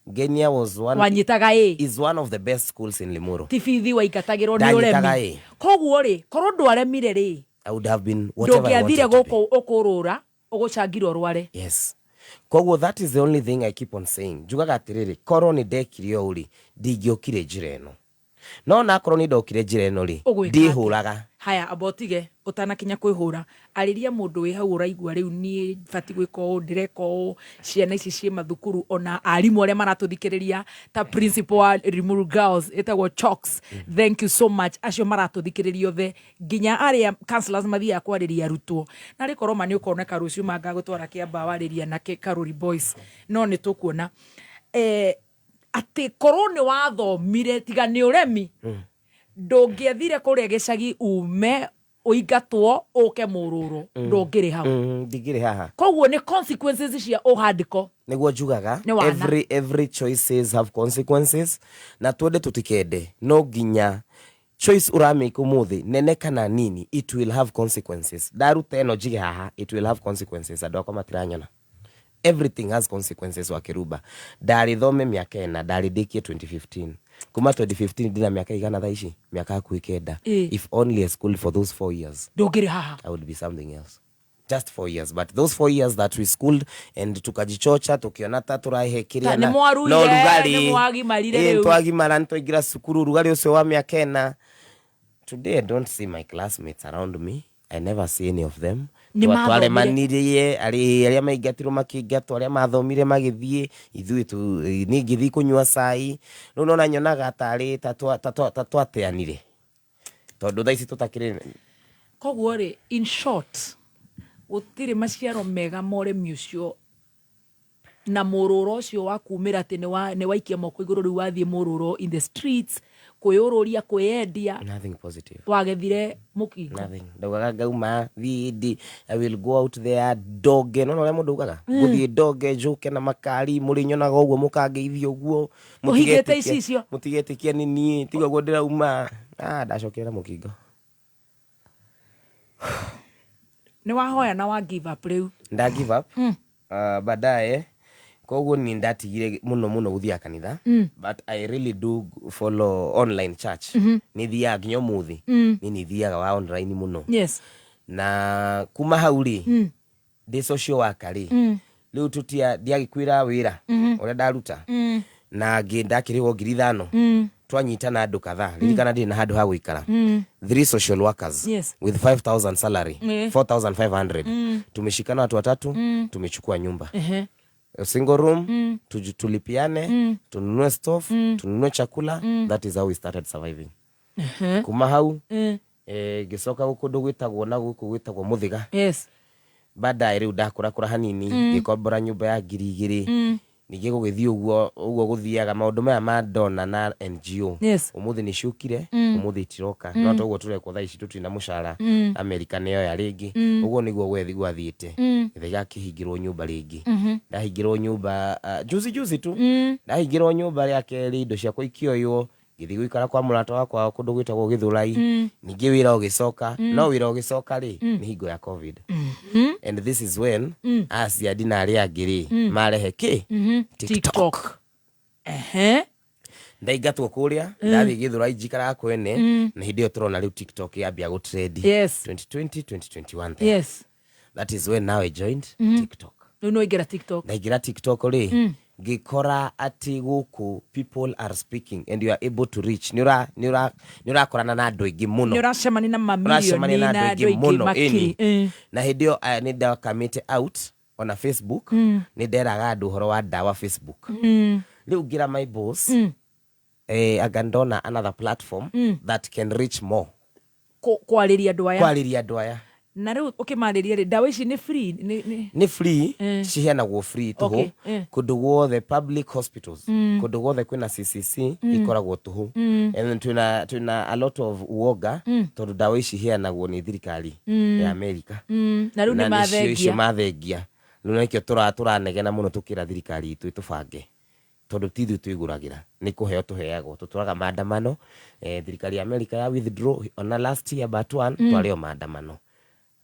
Genia was wanyitaga is one of the best schools in Limuru. Tifithi waikatagirwo ni uremi koguo ri korwo ndwaremire ri I would have been whatever I wanted to be. Ukurura ugucangirwo rware. Yes. Koguo that is the only thing I keep on saying. Jugaga atiriri korwo ni ndekirio uri ndingiokire njira eno no na korwo ni ndokire njira eno ri ndihuraga haya abotige utanakinya kwihura ariria mundu wi hau uraigua riu ni fati gwiko ndireko ciana ici cie mathukuru ona arimu aria maratuthikiriria ta principal wa Limuru Girls etagwo Chalks thank you so much acio maratuthikiriria othe nginya aria counselors mathia kwariria arutwo na rikorwo mani ukoneka rucio manga gutwara kiamba wariria na Karuri Boys no ni tukuona ati korwo ni wathomire tiga ni uremi ndũngĩethire kũrĩa gĩcagi ume ũingatwo ũke mũrũrũ ndũngĩrĩ hau ndigĩrĩ haha koguo nĩ consequences cia ũhandĩko nĩguo njugaga every choices have consequences na twende tutikende no nginya choice uramake umuthi nene kana nini it will have consequences daruta eno jige haha it will have consequences andũ akwa matiranyona everything has consequences wakiruba ndari thome miaka ena ndari dikie 2015 kuma 2015 ndina miaka igana thaici miaka hakuhĩ kenda if only a school for those 4 years ndũngĩrĩ haha I would be something else just 4 years but those 4 years that we schooled and tukajichocha tukiona ta turahekiria na no rugari mwagimarire rĩu twagimara ntoigira cukuru rugari ucio wa miaka ena today I don't see my classmates around me I never see any of them twale manirie aria maingatirwo makingatwo aria mathomire magithie ithui tu ningithi kunyua cai no nona nyonaga atari tatwateanire tondu thaici tutakire koguo ri in short gutire maciaro mega more mucio na mururo ucio wa kumira ati ni waikia moko iguru ri wathie mururo in the streets kuyururia kuyendia nothing positive wagethire mukingo nothing ndogaga gauma vidi I will go out there doge no le mundu ugaga guthie doge juke na makari muri nyonaga uguo mukangeithio uguo mutigete icicio mutigetikia nini tiga uguo ndirauma ndacokera mukingo ni wahoya na wa give up riu nda give up baadaye koguo ni ndatigire muno guthia kanitha but I really do follow online church ni thia nginyo muthi ni thiaga wa online muno yes na kuma hauri de social worker riu tutia diagikwira wira uria ndaruta na ngindakirigo 5,000 twanyitana andu kadhaa ririkana ndi na handu ha guikara 3 social workers with 5,000 salary 4,500 tumeshikana watu watatu tumechukua nyumba a single room tulipiane tununue stove tununue chakula that is how we started surviving kuma hau gicoka gukundu gwitagwo na guku gwitagwo Muthiga yes baadaye riu ndakura hanini gikombora nyumba ya 2,000 ningi gugithio uguo guthiaga maundu maya ma dona na NGO umuthi ni shukire umuthi tiroka no toguo turekwo thaici tutina mushara America neyo ya ringi uguo niguo gwethi gwathiite ithiga kihingirwo nyumba ringi ndahingirwo nyumba juzi tu ndahingirwo nyumba ya keri indo cia kuikioyo githi guikara kwa murata wakwa kundu gwitagwo Githurai ningi wira ugicoka no wira ugicoka ri ni hingo ya covid and this is when aciadi na aria angiri marehe TikTok ndaigatwo kuria ndathi Githurai njikara kwene na hindi yo turona riu TikTok yambia go trend 2020 2021 yes that is when now I joined TikTok no igira TikTok ndaigira TikTok ri gikora ati guku people are speaking and you are able to reach nira korana na andu ingi muno nira cemani na mamilioni na andu ingi makiri na hindio ni ndawa kamite out on a Facebook ni nderaga andu horo wa ndawa Facebook riu ngira my boss agandona another platform that can reach more kwariria andu aya na riu ukimariria ndawa ici ni free ni free ciheanagwo free tuhu kundu guothe public hospitals kundu guothe kwina CCC ikoragwo tuhu and tuna a lot of uoga tondu ndawa ici heanagwo ni thirikari ya America na riu ni mathengia riu nikio turanegena muno tukira thirikari itu itubange tondu tithu tuiguragira ni kuheo tuheagwo tuturaga maandamano thirikari ya America ya withdraw on last year but one twareo maandamano.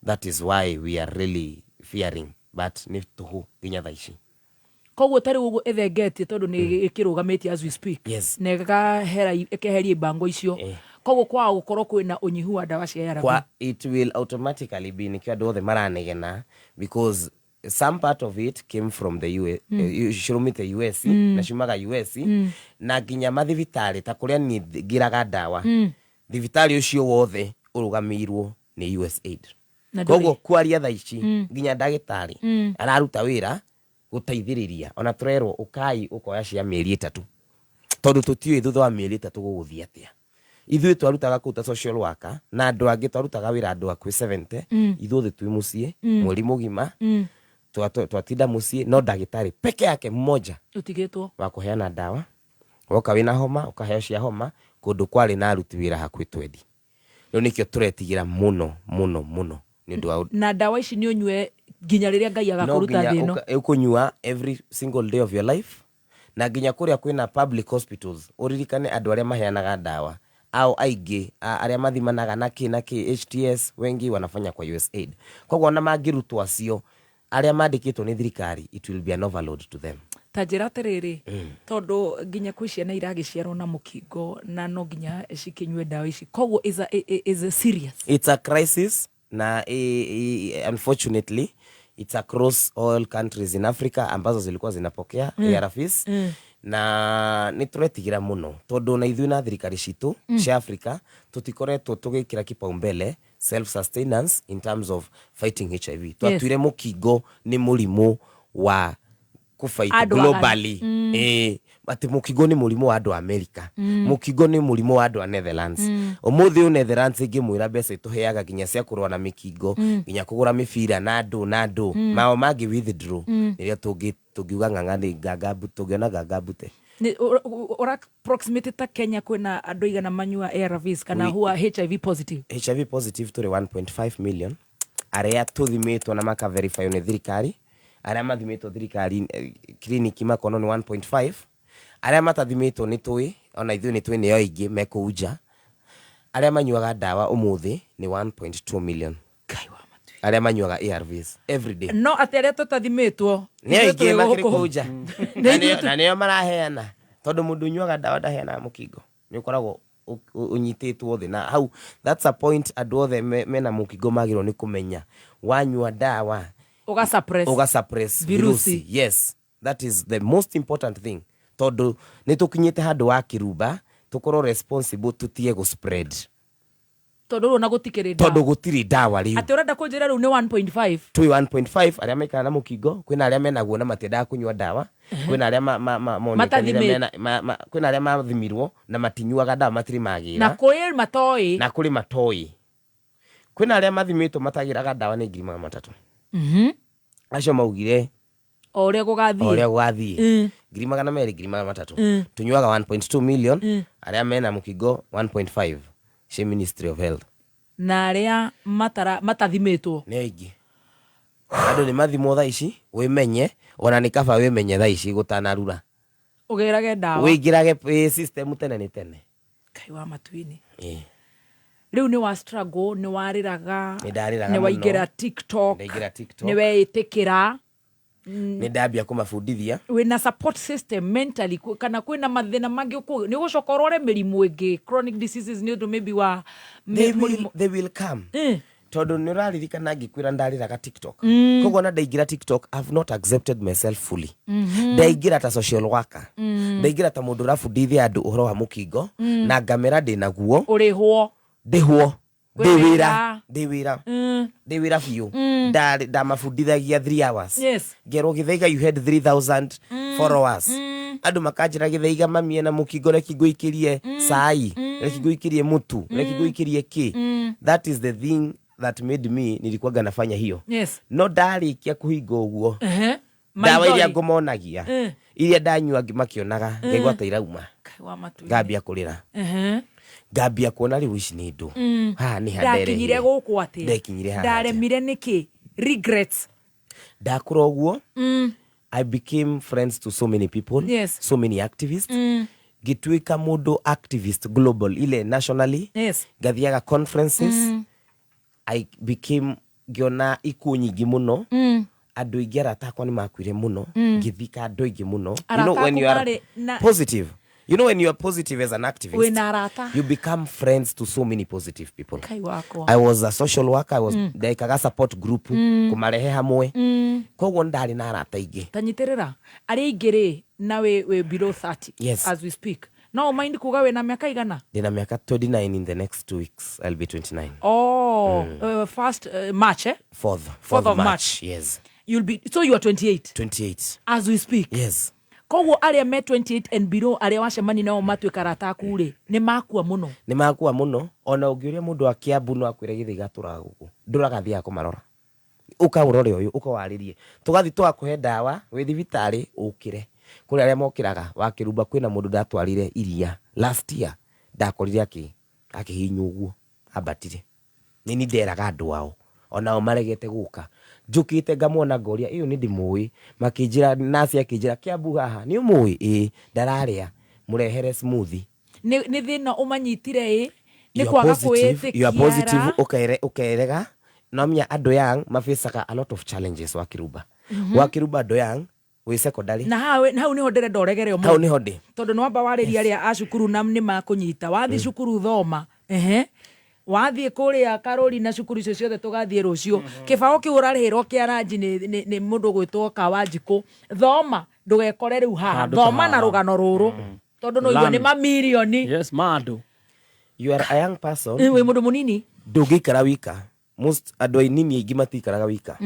That is why we are really fearing but ni tuhu ginya thaici koguo tari uguo ethengetie tondu ni ikirugamiti as we speak nega ekeheria bango icio koguo kwa gukorwo kwina unyihu wa ndawa cia ARV it will automatically be nikio andu othe maranegena because some part of it came from the US the US na shumaga US na ginya mathivitari ta kuria ni ngiraga ndawa thivitari ucio wothe urugamirwo ni USAID koguo kwaria thaici ginya ndagitari araruta wira guteithiriria ona turerwo ukai ukoya cia mieri 3 tondu tutiwe thutha wa mieri 3 guguthia atia ithuĩ twarutaga kuta social worker na andu angi twarutaga wira andu akwi 70 ithuĩ twi mucie mweri mugima twatinda mucie no ndagitari peke yake mmoja utigitwo wa kuheana ndawa woka wina homa ukaheo cia homa kundu kwari na aruti wira hakwi twendi no nikio turetigira muno ni ndu na dawa ici ni unywe ginya riria Ngai agakuruta thino ukunyua every single day of your life na ginya kuria kwina public hospitals uririkane andu aria maheanaga dawa au aige aria mathimanaga na HTS wengi wanafanya kwa USAID koguo na mangirutwa acio aria mandikitwo ni thirikari it will be an overload to them tajira terere tondu ginya kwi ciana iragiciarwo na mukingo na no ginya cikinywe dawa ici koguo is a serious, it's a crisis na unfortunately it's across all countries in Africa ambazo zilikuwa zinapokea ARVs na ni turetigira muno tondu na ithui na thirikari citu cia Africa tutikoretwo tugikira kipaumbele self sustenance in terms of fighting HIV twatuire mukingo ni murimu wa kufight globally ati mukingo ni murimu wa andu America mukingo ni murimu wa andu a Netherlands umuthi Netherlands ngimwira mbeca tuheaga ginya cia kurwa na mikingo ginya kugura mibira na andu mao mangi withdraw niria tungiuga ng'ang'ani gagabu tugiona gagabute ni ora approximate ta Kenya kwina andu igana manyua ARVs kana huwa HIV positive turi 1.5 million aria tuthimitwo na maka verify ni thirikari aria mathimitwo thirikari kliniki makono ni 1.5 aria matathimitwo ni tui ona ithui ni tui ni oingi mekuja aria manyuaga dawa umuthi ni 1.2 million aria manyuaga ARVs every day no ateria tutathimitwo ni oingi makirikuja na nio maraheana tondu mundu nyuaga dawa ndaheana mukingo ni ukoragwo unyititwo thi na hau that's a point andu othe mena mukingo magirwo ni kumenya wanyua dawa uga suppress virusi. Yes, that is the most important thing tondu ni tukinyite handu wa kirumba tukorwo responsible tutie go spread tondu na gutikire dawa tondu gutiri dawa riu ati urenda kunjira riu ni 1.5 tu 1.5 aria maikara na mukingo kwina aria menaguo na matiendaga kunyua dawa kwina aria kwina aria mathimirwo na matinyuaga dawa matiri magira na kuri matoi kwina aria mathimitwo matagiraga dawa ni 3,300 acio maugire oria gugathie 2,200 tunyuaga 1.2 million aria mena mukingo 1.5 she Ministry of Health na aria matathimitwo ni aingi andu ni mathimo tha ici wimenye ona ni kaba wimenye tha ici gutanarura ugirage dawa wingirage system tene ni tene Kai wa matuini riu ni wa struggle ni wariraga ni waigira TikTok ni weitikira ni ndambia kumafundithia wina support system mentally kana kwina mathina mangi ni gucokorwo re mirimu ingi chronic diseases ni undu maybe wa they will come tondu ni uraririkana ngikwira ndariraga TikTok koguo na ndaigira TikTok I've not accepted myself fully ndaigira ta social worker ndaigira ta mundu rafundithia andu uhoro wa mukingo na ngamera ndinaguo urihwo ndihwo ndiwira biu ndamafundithagia 3 hours ngerwo Githaiga you had 3,000 followers andu makanjira Githaiga mamie na mukingo reki nguikirie sai reki nguikirie mutu reki nguikirie ki that is the thing that made me nilikuwa nafanya hiyo no ndarikia kuhinga uguo dawa iria ngumonagia iria ndanyua makionaga ngaigua ta irauma ngambia kurira ngambia kuona riu ici ni ndu ni handere ndakinyire guku ati ndaremire niki regrets ndakura uguo I became friends to so many people so many activists gituika mundu activist global ile nationally gathiaga conferences I became giona ikuo nyingi muno andu ingi aratakwa ni makwire muno ngithika andu ingi muno you know when you are positive you know when you are positive as an activist you become friends to so many positive people I was a social worker I was daikaga support group kumarehe hamwe koguo ndari na arata ingi tanyitirira ari ingiri na we below 30 as we speak no mind kuga we na miaka igana ndina miaka 29 in the next 2 weeks I'll be 29 first March 4th of March yes you'll be so you are 28 as we speak yes koguo aria me 28 and below aria wacemani nao matwika rataku ri ni makua muno ona ungiuria mundu akiambu no akwire Githaiga turaguku nduragathia kumarora ukaurore uyu ukawaririe tugathi twakuhe dawa wi thibitari ukire kuri aria mokiraga wa kirumba kwina mundu ndatwarire iria last year ndakorire akihinywo guo abatire nini nderaga andu wao onao maregete guka njukite ngamwona ngoria iyo ni ndimui makinjira nasi akinjira Kiambu haha ni umui ndararia murehere smoothie ni thina umanyitire ni kwaga kuitikia you are positive ukaerega nomya andu yang mafacaga a lot of challenges wakiruba wakiruba andu yang we secondary na hau niho ndere ndoregere hau niho ndi tondu no amba wariria aria a cukuru na ni makunyita wathi cukuru thoma wathie kuria Karoli na cukuru icio ciothe tugathie rucio kibao kiu urarihirwo kia ranji ni mundu gwitwo Kawanjiku thoma ndugekore riu haha thoma na rugano ruru tondu no iyo ni mamilioni yes mandu you are a young person we mundu munini ndugikara wika most andu ainini aingi matikaraga wika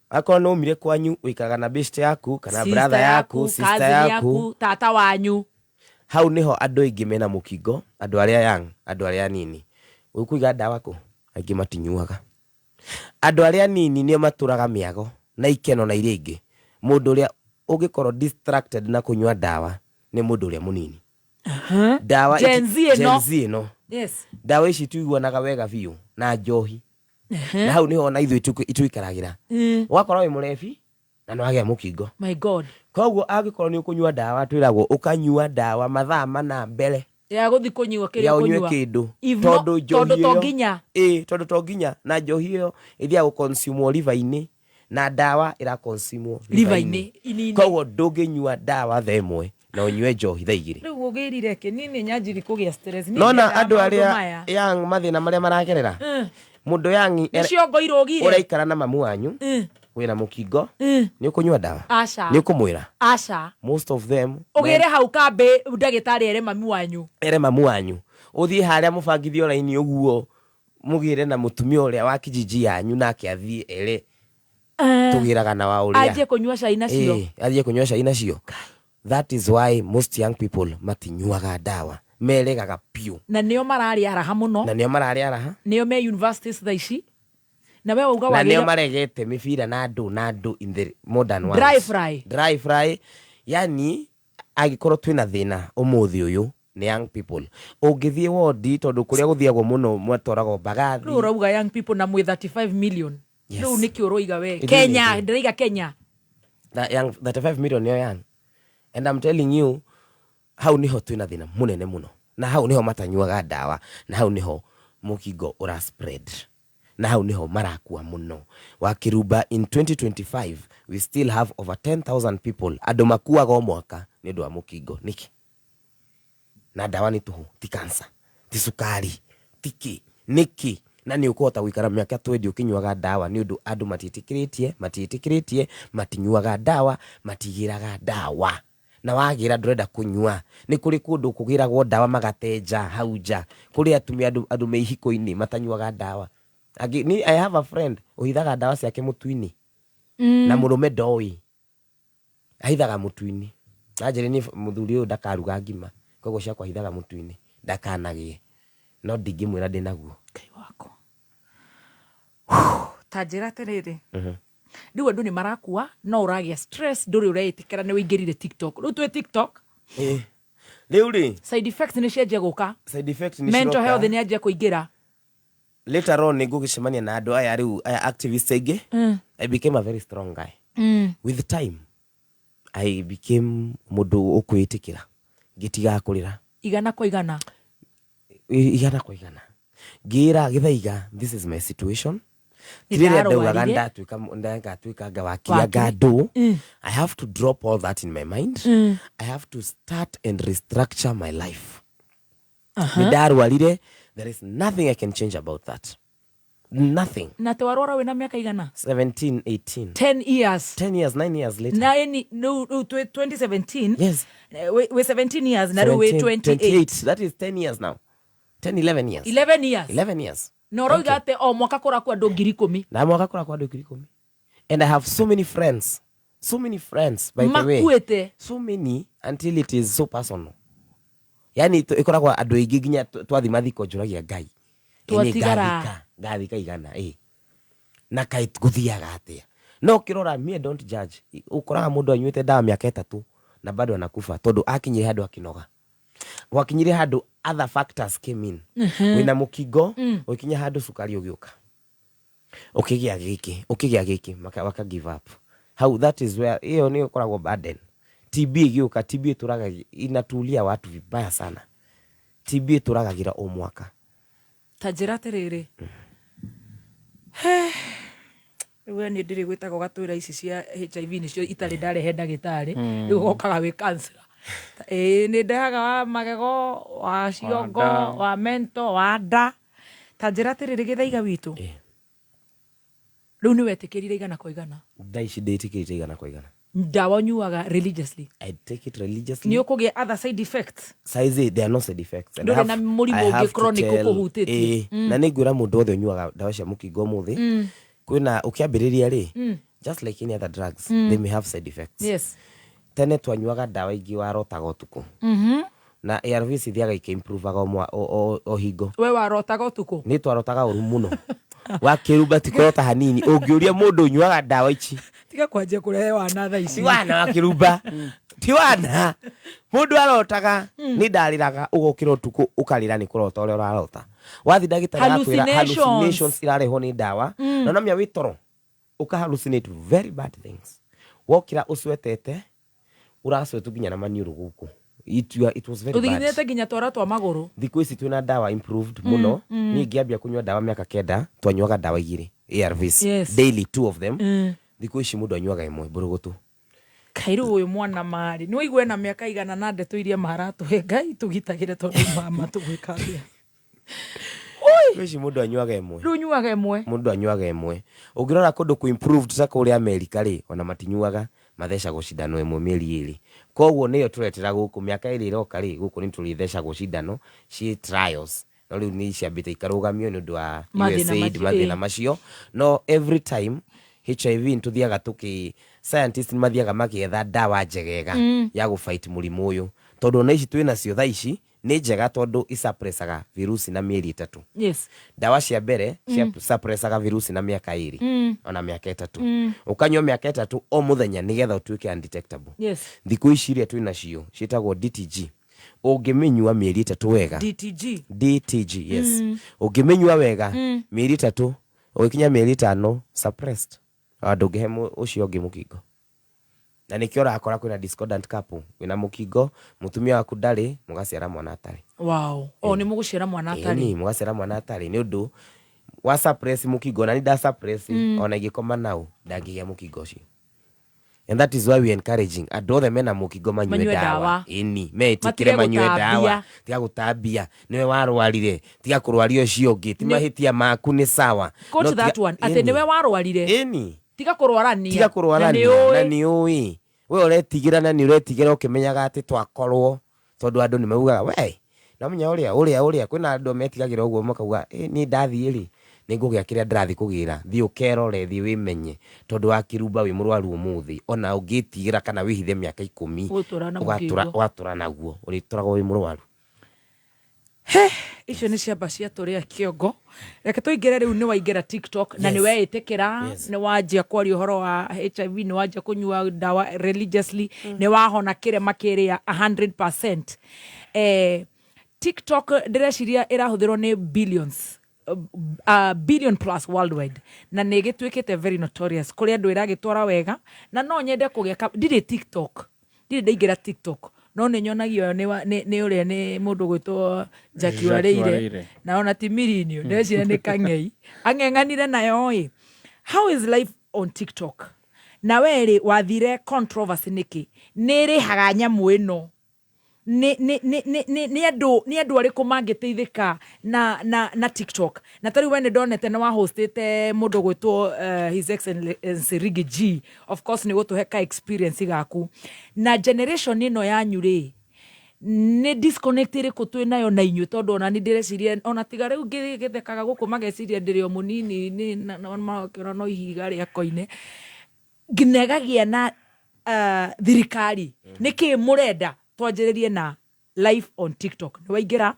akoro no umire kwanyu wikaga na best yaku kana brother yaku sister yaku tata wanyu hau niho andu aingi mena mukingo andu aria young andu aria nini ukuiga ndawa ku aingi matinyuaga andu aria nini nio maturaga miago na ikeno na iria ingi mundu uria ungikorwo distracted na kunywa ndawa ni mundu uria munini ndawa Gen Z no yes ndawa ici tuiguanaga wega biu na njohi na hau niho na ithu ituikaragira wakorwo wi murebi na no agia mukingo my god koguo angikorwo ni ukunywa ndawa twiragwo ukanyua ndawa mathaa mana mbere ya guthi kunyua kiria kunyua kindu tondu tonginya tondu tonginya na njohi iyo ithia guconsume liver-ini na ndawa ira consume liver-ini koguo ndunginyua ndawa themwe na unywe njohi thaa igiri riu ugirire kinini nyanjiri kugia stress nona andu aria yang mathina maria maragerera mundu yangi nicio ngoiro ugire uraikara na mamu wanyu wina mukingo ni ukunywa ndawa ni ukumwira most of them ugire hau kambe ndagitari ere mamu wanyu uthie haria mubangithio raini uguo mugire na mutumia uria wa kijiji yanyu nake athie ere tugiraga na wa uria aje kunywa cai nacio aje kunywa cai nacio that is why most young people matinyuaga ndawa meregaga piu na nio marari araha muno nio me universities thaici na wewe uga wagire na nio maregete mibira na andu in the modern world dry fry yani agikorwo twina thina umuthi uyu ni young people ungithie wodi tondu kuria guthiagwo muno mwatoragwo bagathi ru urauga young people na mwe 35 million ru niki uroiga we Kenya ndiriga Kenya that young 35 million yo young and I'm telling you hau niho twina thina munene muno na hau niho matanyuaga ndawa na hau niho mukingo ura spread na hau niho marakua muno wakiruba in 2025 we still have over 10,000 people andu makuaga mwaka ni ndu wa mukingo niki na ndawa ni tuhu ti cancer ti sukari tiki niki na ni ukuhota gwikara miaka 20 ukinyuaga ndawa ni undu andu matitikiritie matinyuaga ndawa matigiraga ndawa na wagira ndurenda kunyua ni kuri kundu kugiragwo ndawa magateja hauja kuri atumia andu meihiko-ini matanyuaga ndawa I have a friend uhithaga ndawa ciake mutu-ini na murume ndoi ahithaga mutu-ini najiri ni muthuri uyu ndakaruga ngima koguo ciakwa ahithaga mutu-ini ndakanagie no ndingimwira ndinaguo kai wako tajira terere riu andu ni marakua no uragia stress nduri ureitikira ni wingirire TikTok riu twi TikTok riu ri side effects ni cianjia guka mental health ni anjia kuingira later on nigugicemania na andu aya riu activists aingi I became a very strong guy with time I became mundu ukwitikira ngitiga kurira igana kwa igana ngira githaiga this is my situation Kirere ndaugaga ndatuika ngawakia ngadu I have to drop all that in my mind I have to start and restructure my life nidarwarire there is nothing I can change about that nothing na te warora wina miaka igana 17 18 10 years 9 years later na any no 2017 yes we 17 years na we 28 that is 10 years now 11 years 11 years no roiga ate o mwaka kura kwa andu 10,000 na mwaka kura kwa andu 10,000 and I have so many friends by the way makuete so many until it is so personal yani ikoragwa andu aingi ginya twathi mathiko njuragia ngai ngathika igana na kai guthiaga atia no kirora me don't judge ukoraga mundu anyuite ndawa miaka 3 na bado anakufa tondu akinyire handu akinoga wakinyire handu other factors came in wina mukingo ukinya handu sukari ugiuka ukigia giki waka give up. How that is where hiyo ni ukoragwo burden. TB igiuka, TB turaga inatulia watu vibaya sana. TB turagagira o mwaka tajira terere we ni ndiri gwitago gatwira ici cia HIV nicio itari ndarehe ndagitari riu gokaga wi cancer ni ndaga wa magego wa ciongo wa mento wa nda tajira terere githaiga witu riu ni wetikirire igana kwa igana ndaici nditikirire igana kwa igana ndawa nyuaga religiously. I take it religiously. Ni ukuge other side effects. Size there are no side effects. And I have chronic kuhutete. Na nigura mundu othe nyuaga ndawa cia mukingo muthi. Kwina ukiambiriria ri just like any other drugs they may have side effects. Yes. Tene twanyuaga ndawa ingi warotaga utuku. Na ARVs ithiaga ikimprove o hingo. We warotaga utuku. Ni twarotaga uru muno. Wakiruba tikorota hanini ungiuria mundu nyuaga ndawa ici tiga kwanje kurehe wana tha ici wana wakiruba ti wana mundu arotaga ni ndariraga ugokira utuku ukarira ni kurota uri urarota wathi ndagitari akwira hallucinations irareho ni ndawa na namya witoro uka hallucinate very bad things wokira uswetete uraswetu ginya na maniuru guku it was very bad. Uthiginete ginya twara twa maguru. Thikũ ici twina ndawa improved muno. Ni ngiambia kunywa ndawa miaka 9 twanywaga ndawa igiri ARVs daily 2 of them. Thikũ ici mundu anywaga imwe burugutu. Kairu uyu mwana mari ni wigwe na miaka igana na ndeto iria maratu he Ngai tugitagire tondu mama tugwikaria. Weshi mundu anywaga imwe. Runywaga imwe. Mundu anywaga imwe. Ungirora kundu ku improved ta kuri America ri ona matinywaga mathesha gucindano imwe mieri iri. Koguo niyo turetera guku miaka iri iroka ri guku ni tulithesha gucindano ci trials. No riu ni ciambite ikarugamio ni undu wa USAID mathina macio. No every time HIV ntuthiaga tuki scientists mathiaga makietha ndawa njegega ya gufight murimu uyu tondu na ici twina cio tha ici ni njega tondu isuppressaga virusi na mieri 3. Yes. Dawa cia mbere cia suppressaga virusi na miaka 2 ona miaka 3. Ukanywa miaka 3 o muthenya nigetha utuike undetectable. Yes. Thiku ici iria twina cio cietagwo DTG. Ungimenyua mieri 3 wega. DTG yes. Ungimenyua wega mieri 3 ukinya mieri 5 suppressed. Ndungihe ucio ngi mukingo. Na nikiora akora kwina discordant couple wina mukingo mutumia waku ndari mugaciara mwana atari. Wow. O ni muguciara mwana atari. Ni mugaciara mwana atari ni undu wa suppress mukingo na ni da suppress ona igikoma nau ndangigia mukingo ucio. And that is why we encouraging adothe mena mukingo manywe dawa. Ini metikire manywe dawa. Tiga gutambia niwe warwarire tiga kurwario cio ngi ti mahitia maku ni sawa. Coach that one ate niwe warwarire. Ini tiga kurwarania. Tiga kurwarania na ni ui. We uretigira na ni uretigira ukimenyaga ati twakorwo tondu andu ni maugaga we na munya uria kwina andu metigagira uguo makauga ni ndathi ri ningugia kiria ndirathi kugira thi ukerore thi wimenye tondu wakirumba wi murwaru umuthi ona ungitigira kana wihithe miaka 10 ugatura naguo urituragwo wi murwaru. Icio ni ciamba cia turia kiongo reke tuingire riu ni waingera TikTok na ni weitikira ni wanjia kwaria uhoro wa HIV ni wanjia kunyua dawa religiously ni wahona kire makiria 100%. TikTok direciria irahuthirwo ni billions billion plus worldwide na negitwikite very notorious kuri andu iragitwara wega na no nyende kugia ndire TikTok ndire ndaingira TikTok no ni nyonagio ni uria ni mundu gwitwo Jackie Wareire na ona timirinio ndecira ni kang'ei ang'eng'anire nayo how is life on TikTok na weri wathire controversy niki niri haga nyamu ino ni andu ariku mangiteithika na TikTok na tari wene donete na wa hostete mundu gwitwo His Excellency Riggy G of course ni gutuheka experience gaku na generation ino yanyu ri ni disconnected ku twi nayo na inyu tondu ona ni ndireciria ona tiga riu ngithekaga guku mageciria ndirio munini ni makira no ihiga ria koine ginegagia na thirikari niki murenda twanjiririe na live on TikTok ni waingira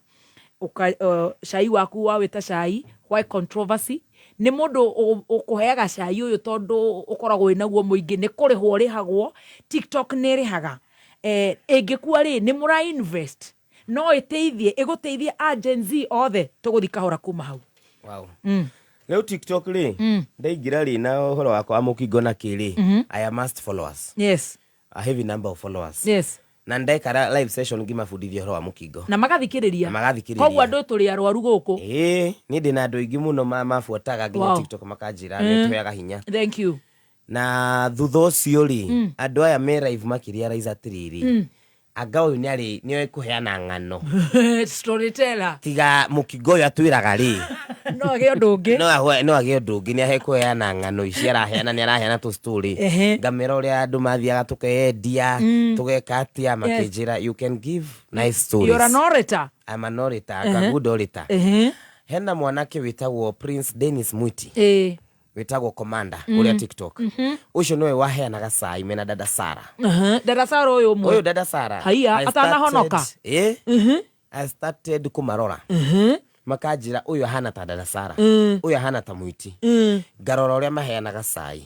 cai waku wawita cai why controversy ni mundu ukuheaga cai uyu tondu ukoragwo inaguo muingi ni kurihwo rihagwo TikTok ni rihaga ingikua ri ni mura invest no iteithie iguteithie agency othe tuguthi kahora kuma hau. Wow. Leo TikTok ri ndaigira ri na uhoro wakwa mukingo na kiri I must followers. Yes. A heavy number of followers. Yes. Na ndekara live session ngimafundithia uhoro wa mukingo na magathikiriria koguo andu turi arwaru guku ni ndina andu ingi muno mafuataga nginya TikTok makanjira nituheaga hinya. Thank you. Na thutha ucio ri andu aya me live makiria raiza atiriri anga uyu ni oe kuheana ng'ano storyteller tiga mukingo uyu atwiraga ri no age undu ungi no age undu ungi ni ahe kuheana ng'ano ici araheana ni araheana tu story ngamera uria andu mathiaga tukendia tugeka atia makinjira you can give nice stories. You're an orator. I'm an orator, a good orator. Hena mwanake witagwo Prince Dennis Mwiti witagwo Commander uria TikTok ucio nowe waheanaga cai mena dada Sara. Dada Sara uyu dada Sara haiya atana honoka I started kumarora makanjira uyu hana ta dada Sara uyu hana ta Mwiti ngarora uria maheanaga cai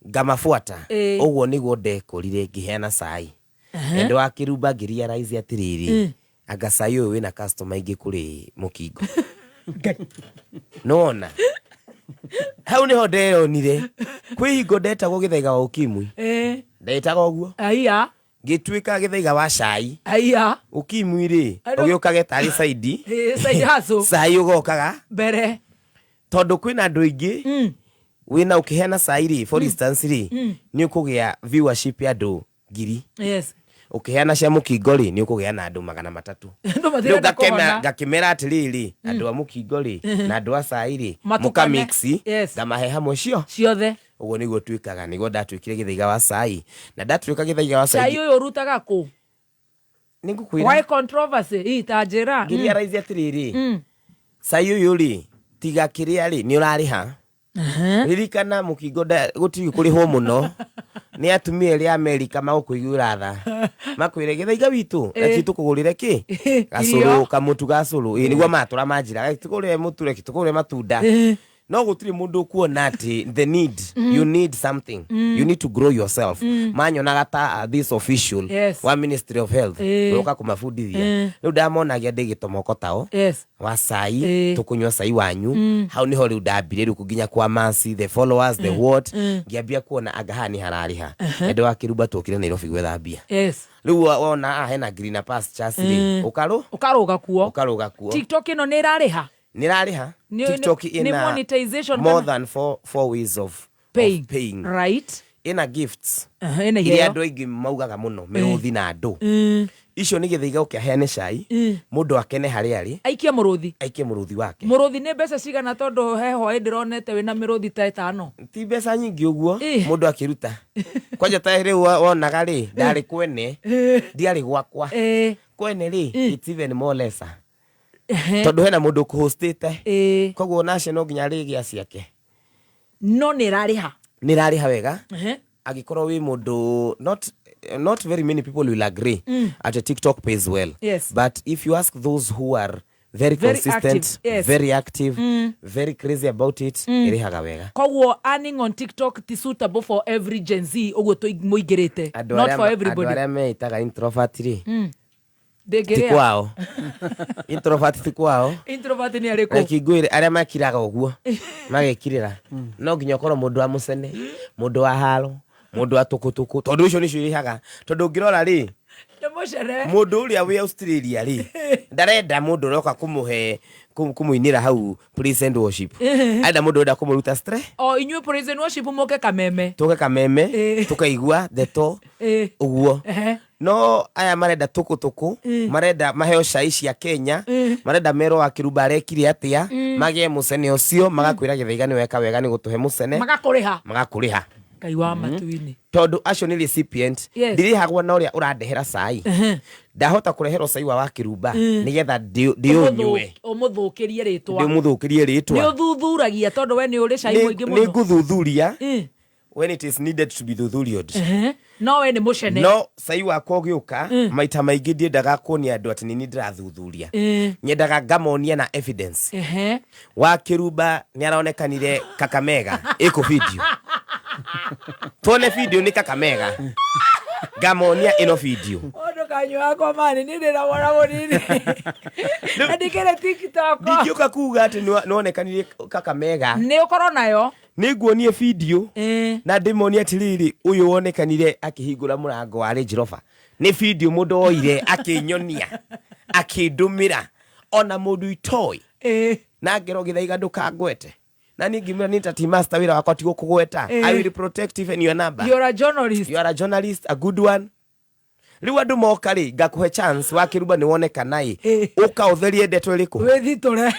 ngamafuata uguo niguo ndekorire ngiheana cai endo akirumba ngiria raizi atiriri anga cai uyu wina customer ingi kuri mukingo nona hau niho ndeyonire kwihingo ndetagwo githaiga wa ukimwi ndetaga uguo aiya ngitwika githaiga wa cai aiya ukimwi ri ugiukage tari side side haso cai ugokaga mbere tondu kwina andu ingi wina ukiheana cai ri for instance ri ni ukugia viewership ya andu ngiri. Yes. Ukiheana cia mukingo ri ni ukugia na andu 300 ngakimera atiriri andu a mukingo ri na andu a cai ri muka mix ngamahe hamwe ciothe uguo niguo twikaga niguo ndatwikire githaiga wa cai na ndatwika githaiga wa cai uyu rutaga ku ningukwira why controversy itajira ngiria raizi atiriri cai uyu ri tiga kiria ri ni urariha ririkana mukingo gutiri kuriho muno ni atumia eri America magukuigura tha makwire githaiga witu ati tukugurire ki gasuru kamutu gasuru niguo matura manjira tukugurire muture tukugurire matunda no gutiri mundu kuona ati the need you need something you need to grow yourself manyonaga ta this official wa Ministry of Health uka kumafundithia riu ndamonagia ndigitomoko tao wa cai tukunywa cai wanyu hau niho riu ndambire riu kunginya kwa masi the followers the what ngiambia kuona agahani harariha endo wakirumba tukire Nairobi gwethambia riu wona hena green pastures ri ukaruga kuo TikTok ino ni irariha TikTok in monetization more than four ways of paying. Right. Ina gifts. Ina andu aingi maugaga muno miruthi na andu. Icio ni githaiga ukiaheane cai mundu akene hari ari. Aikie muruthi wake. Muruthi ni mbeca cigana tondu heho ndironete wina miruthi ta 5. Ti mbeca nyingi uguo mundu akiruta. Kwanja ta riu wonaga ri ndari kwene ndiari gwakwa. Kwene ri it's even more lesser. Tondu hena mundu kuhostite koguo nacio no nginya rigia ciake no nirariha wega agikorwo wi mundu not very many people will agree at a TikTok pays well but if you ask those who are very consistent very active very crazy about it irihaga wega koguo earning on TikTok is suitable for every Gen Z oguo tuigirite not for everybody aria meitaga introvert ri tikwao introvert ni ariko kingwire aria makiraga uguo magekirira no nginya korwo mundu wa mucene mundu wa haro mundu wa tukutuku tondu ucio nicio irihaga tondu ngirora ri mundu uria wi Australia ri ndarenda mundu roka kumuinira hau praise and worship aida mundu enda kumuruta stress inyue praise and worship muke kameme tukaigua deto uguo no aya marenda tukutuku marenda maheo cai cia Kenya marenda mero akirumba arekire atia magie mucene ucio magakwira githaiga ni weka wega ni gutuhe mucene magakuriha kai wa matuini tondu acio ni recipient ndirihagwa na uria urandehera cai ndahota kurehero cai wa wakirumba nigetha ndiunywe umuthukirie ritwa ni uthuthuragia tondu we ni uri cai muingi muno ni nguthuthuria when it is needed to be thuthurio no we ni mucene no cai wakwa ugiuka maita maingi ndiendaga kuonia andu ati nini ndirathuthuria nyendaga ngamonia na evidence wakirumba ni araonekanire Kakamega iko video tuone video ni Kakamega ngamonia ino video kanywa kwa mani nini na mwana monini andikere TikTok ndingĩũka kuga ati nĩwonekanire Kakamega nĩ ũkorwo nayo nĩnguonie video na ndĩmonie atiriri ũyũ wonekanire akĩhingũra mũrango wa Range Rover nĩ video mũndũ oire akĩnyonia akĩndũmĩra ona mũndũ itoĩ na ngero Gĩthaiga ndũkangwete na ningimira ni tati master wira wakati gukugweta I will protect even your number. You are a journalist. You are a journalist, a good one. Riu andu moka ri ngakuhe chance wakiruba ni woneka nai uka utherie ndeto iriku withitule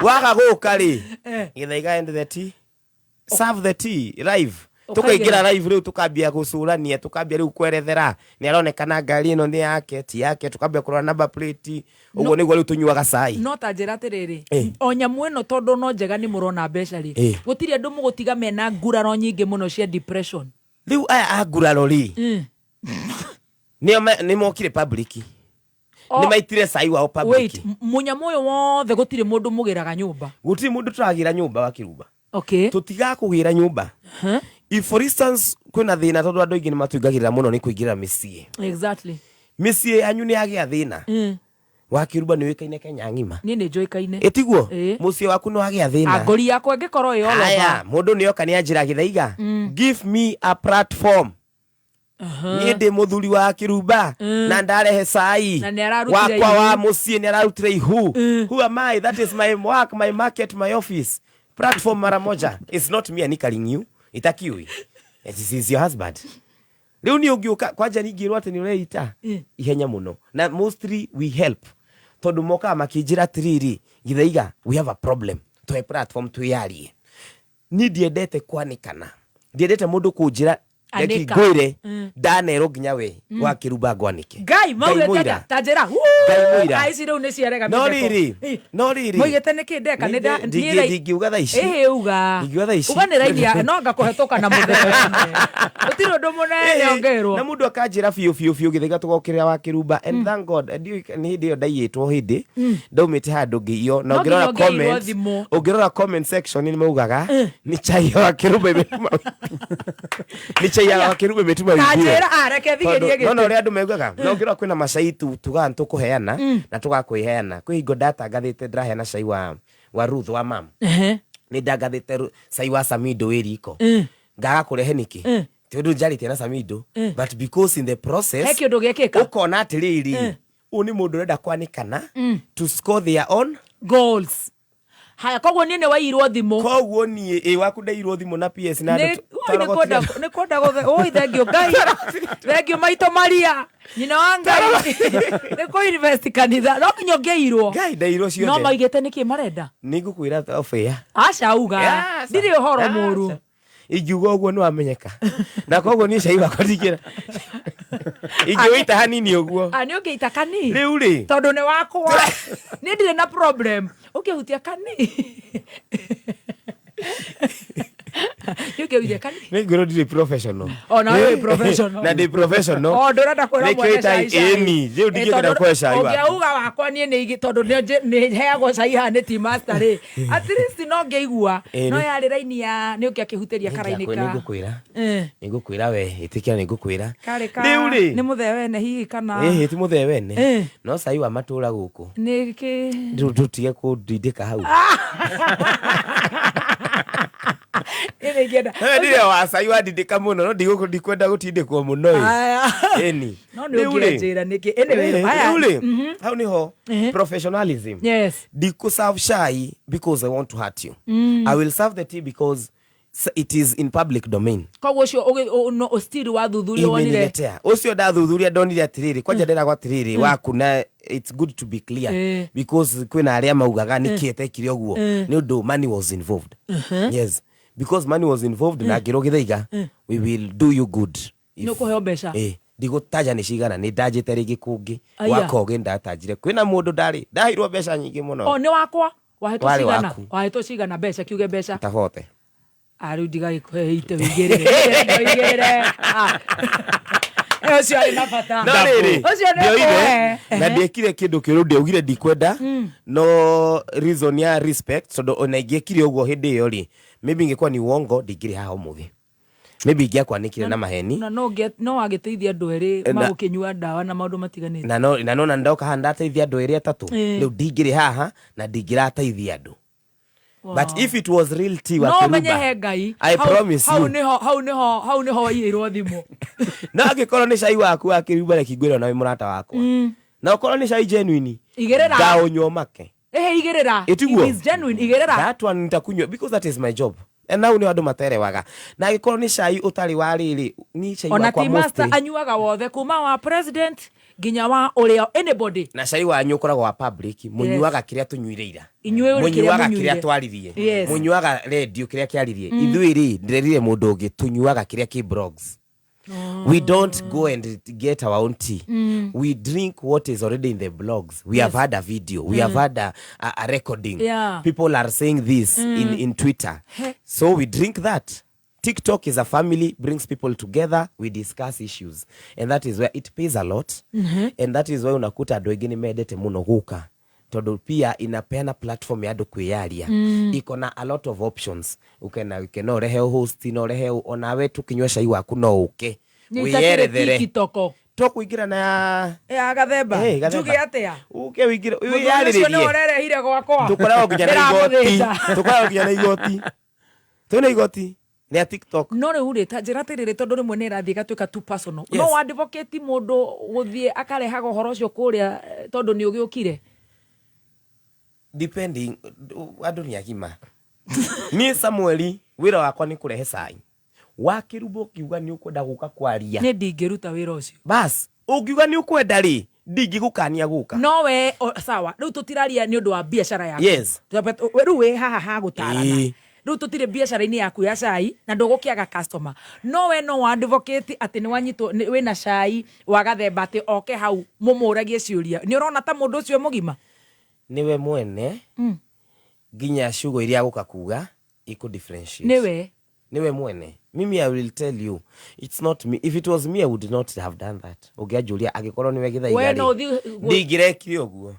waga guka ri Gĩthaiga end the tea serve the tea live tukaingira live riu tukambia gucurania tukambia riu kwerethera ni aronekana ngari ino ni yake ti yake tukambia kurora number plate uguo niguo riu tunyuaga cai no ta njira tiriri o nyamu ino tondu no njega ni murona mbeca ri gutiri andu mugutiga mena nguraro nyingi muno cia depression riu aya aguraro ri ni mokire public ni maitire cai wao public wait munyamu uyu wothe gutiri mundu mugiraga nyumba gutiri mundu turagira nyumba wa Kiruba okay tutiga kugira nyumba if for instance kuna thina tondu andu ingi ni matuigagirira muno ni kuingira micie exactly micie anyu ni agia thina wa Kiruba ni wikaine Kenya ngima ni njoikaine etiguo mucie waku no agia thina agori yakwa ngikorwo yo loba aya mundu ni oka ni anjira Gĩthaiga give me a platform ni ndi muthuri wa Kiruba na ndarehe cai wakwa wa mucie ni ararutire ihu who am I? That is my work, my market, my office platform mara moja. It's not me calling you itakiwi it is your husband. Leo ni ugiuka kwaja nigirwa ati ni ureita ihenya muno na mostly we help tondu moka makijira tiriri Gĩthaiga we have a problem to a platform to yarie ni ndiendete kwanikana ndiendete mundu kunjira ngwire ndanero nginya we wa Kiruba ngwanike ngai maugete tajera aici riu ni ciarega no riri moigete ni kindeka ni ndingiuga thaici uga ni raidia no ngakuhetoka na muthenya utiro ndo munene ongerwo na mundu akanjira fiu Gĩthaiga tugokirira wa Kiruba and thank God ni hindi yo ndaiyitwo hindi ndaumite handu ngiyo na ngirora comment section ni maugaga ni chai wa Kiruba ni chai ya Kiruba metuma igu kanjira areke thigerie gite no ri andu meguaga no ngirora kwina macaitu tugan tukuheana na tugakwiheana kwi hingo data ngathite ndiraheana cai wa Ruth wa mam ni ndagathite cai wa Samido wiriko ngaga kurehe niki tondu njarite na Samido but because in the process heki undu gekeka ukona atiriri uni mundu renda kwanikana to score their own goals haya koguo nini wairwo thimu koguo nie waku ndairwo thimu na PS na ni koda gothe oi thengio ngai thengio maito maria nyina wangai ni ko invest kanitha no kinyogeirwo ngai ndairwo ciothe no maigete niki marenda nigukwira ofea aca uga ndiri uhoro muru igiuga uguo ni wamenyeka na koguo ni cai wakwa ndingira ingĩwĩita hanini ũguo nĩ ũngĩita kani rĩu rĩ tondũ nĩ wakwa nĩ ndirĩ na problem ũkĩhutia kani nĩ ngwĩrwo ndirĩ professional na wĩ professional na ndĩ professional ndũrenda kwĩra mwene cai ĩni rĩu ndingĩenda kũhe cai wakwa ũngĩauga wakwa niĩ nĩ tondũ nĩ heagwo cai haha nĩ ti master rĩ at least no ngĩigua no yarĩ raini ya nĩ ũngĩakĩhutĩria karainĩ nĩ ngũkwĩra we ĩtĩkĩra nĩ ngũkwĩra rĩu rĩ nĩ mũthee wene hihi kana ti mũthee wene no cai wa matũra gũkũ nĩkĩ ndũtige kũndindĩka hau ndio wasai wadindika muno no ndikwenda gutindikwo muno eni no nĩ ũngĩanjĩra nĩkĩ anyway hau niho professionalism ndiku serve chai because I want to hurt you I will serve the tea because it is in public domain koguo cio no still wathuthuria wonire ucio ndathuthuria ndonire atiriri kwanja ndera gwa atiriri waku na it's good to be clear because kwina aria maugaga nikiete uguo ni undu money was involved yes because money was involved na ngiro Gĩthaiga we will do you good no kuheo mbeca ndigutaja ni cigana ni ndanjite ringi kungi wakoge ndatanjire kwina mundu ndahirwo mbeca nyingi muno ni wakwa wahetwo cigana mbeca kiuge mbeca tabote ariu ndigai kuheite wigire ucio ari na bata na ndiekire kindu kiru ndiaugire ndikwenda no reason ya respect so ona ingĩekire uguo hindi iyo ri maybe ingekuwa ni uongo ndingire haha umuthi maybe ingĩakwanĩkire na maheni no agĩteithia andũ erĩ magũkĩnyua ndawa na maũndũ matiganĩte na no ndoka haha ndateithia andũ erĩ atatũ rĩu ndingĩrĩ haha na ndingĩrateithia andũ. But if it was real tea wa Kiruba, I promise you. Hau niho waiyĩrwo thimũ. No angĩkorwo nĩ cai waku wa Kiruba reke ngwĩre na mũrata wakwa. Na ũkorwo nĩ cai genuine. Ngaũnyua make. Igĩrĩra. It is genuine. Igĩrĩra. That one nitakunywa because that is my job. And now ni andũ materewaga. Na angĩkorwo nĩ cai ũtarĩ wa rĩrĩ ni cai wakwa mostly. Ona master anyuaga wothe kuma wa president ginya wa ũrĩa anybody. Na cai wanyu ũkoragwo wa public mũnyuaga kĩrĩa tũnyuire ira. Mũnyuaga kĩrĩa twaririe. Mũnyuaga radio kĩrĩa kĩaririe. Ithuĩ rĩ ndirerire mũndũ ũngĩ tunyuaga kĩrĩa kĩ blogs. We don't go and get our own tea. We drink what is already in the blogs. We have had a video. We have had a recording. Yeah. People are saying this in Twitter. So we drink that. TikTok is a family, brings people together. We discuss issues. And that is where it pays a lot. And that is why unakuta andũ aingĩ nĩmendete mũno gũka. Tondũ pia inapeana platform ya andũ kwĩyaria. Iko na a lot of options. Ukena urehe host, no rehe onawe tukinywa cai waku no uke. Wĩyerethere. Tũkũingĩra na ya Gathemba. Njuge atĩa? Uke wĩingĩre. Wĩyarĩrĩrie. Nĩ ũrerehire gwakwa. Tũkoragwo nginya na igoti. Tũkoragwo nginya na igoti. Tũna igoti. Nĩ TikTok. No rĩu rĩ ta njĩra atĩrĩrĩ tondũ rĩmwe nĩ ĩrathiĩ gatuĩka too personal. No advocate mũndũ gũthiĩ akarehaga ũhoro ũcio kũrĩa tondũ nĩ ũgĩũkire. Depending andũ nĩ agima. Niĩ Samueli wĩra wakwa nĩ kũrehe cai. Wa Kiruba ũkiuga nĩ ũkwenda gũka kwaria. Nĩ ndingĩruta wĩra ũcio. Bas, ũkiuga nĩ ũkwenda rĩ, ndingĩgũkania gũka. No we sawa, rĩu tũtiraria nĩ ũndũ wa biacara yaku. Yes. Rĩu we haha gũtarana. Rĩu tũtirĩ biacara-inĩ yaku ya cai na ndũgũkĩaga customer. No we no advocate atĩ nĩ wanyitwo wĩna cai wa Gathemba atĩ oke hau mũmũragie ciũria. Nĩ ũrona ta mũndũ ũcio mũgima? Niwe mwene ginya ciugo iria gũka kuga iko differentiate. Niwe mwene. Mimi I will tell you, it's not me. If it was me I would not have done that. Ũngĩanjũria angĩkorwo niwe gĩthaiga rĩ. Ndingĩrekire ũguo.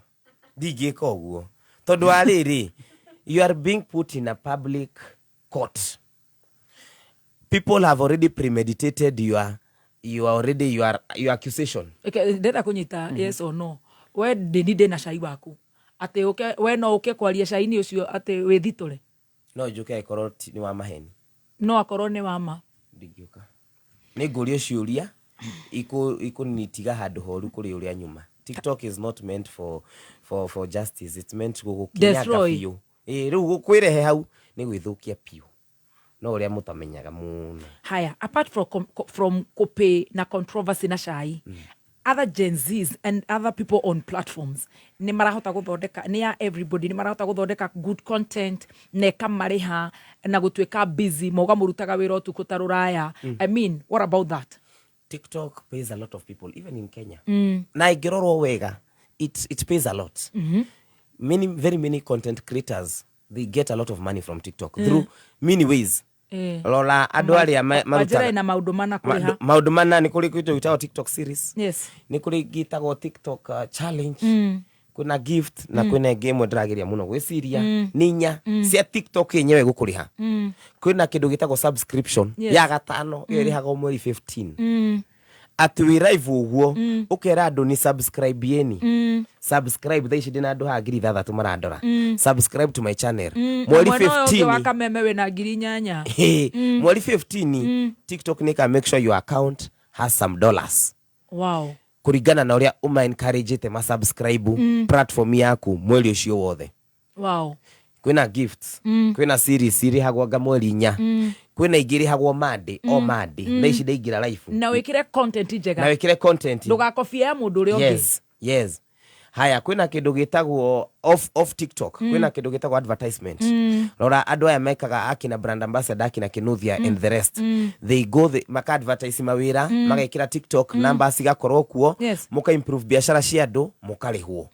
Ndingĩka ũguo. Tondũ wa rĩrĩ, you are being put in a public court. People have already premeditated your accusation. Okay, ndenda kunyita yes or no. We ndĩninde na cai waku. Ate we no uke kwaria cai-inĩ ũcio ate wĩthitũre. No njuke akorwo nĩ wa maheni. No akorwo nĩ wa ma. Ndingĩũka. Nĩ ngũria ciũria ikunitiga handũ horu kũrĩ ũrĩa nyuma. TikTok is not meant for justice. It's meant gũgũkinyaga biũ. Rĩu gũkwĩrehe hau nĩ gwĩthũkia piũ. No ũrĩa mũtamenyaga mũno. Haya, apart from kopĩ na controversy na cai, other Gen Zs and other people on platforms ni marahota guthondeka ni ya everybody ni marahota guthondeka good content ne kamariha na gutuika busy moga murutaga wira utuku taruraya. I mean, what about that? TikTok pays a lot of people even in Kenya. Na igirorwo wega it pays a lot. Very many content creators, they get a lot of money from TikTok through many ways. Lola andũ arĩa marutaga na maũndũ mana kũrĩha. Maũndũ mana nĩ kũrĩ gwĩtagwo TikTok series. Yes. Nĩ kũrĩ gĩtagwo TikTok challenge. Kuna gift na kwĩna game ndĩrageria mũno gwĩciria ninya cia TikTok yenyewe gũkũrĩha. Kwĩna kĩndũ gĩtagwo subscription ya gatano ĩrĩhagwo mweri 15. Ati we live ũguo ũkera andũ ni subscribe yeni. Subscribe thaa ici ndĩna andũ ha ngiri 6 marandora. Subscribe to my channel. Mweri 15 waka meme we na ngiri 8. Mweri 15 TikTok nika make sure your account has some dollars. Wow. Kurigana na ũrĩa encourage te ma subscribe platform yaku mweri ũcio wothe. Wow. Kwĩna gifts, kwĩna series irĩhagwo nga mweri 4. Kwĩna igĩrĩhagwo Monday o Monday. Na ici ndaingĩra live. Na wĩkĩre content njega. Na wĩkĩre content. Ndũgakobia ya mũndũ ũrĩa ũngĩ. Yes. Haya kwĩna kĩndũ gĩtagwo off TikTok. Kwĩna kĩndũ gĩtagwo advertisement. Rora andũ aya mekaga akina brand ambassador akina Kinuthia and the rest. They go maka advertise mawĩra, magekĩra TikTok numbers igakorwo kuo, muka improve biashara cia andũ, mukarĩhwo.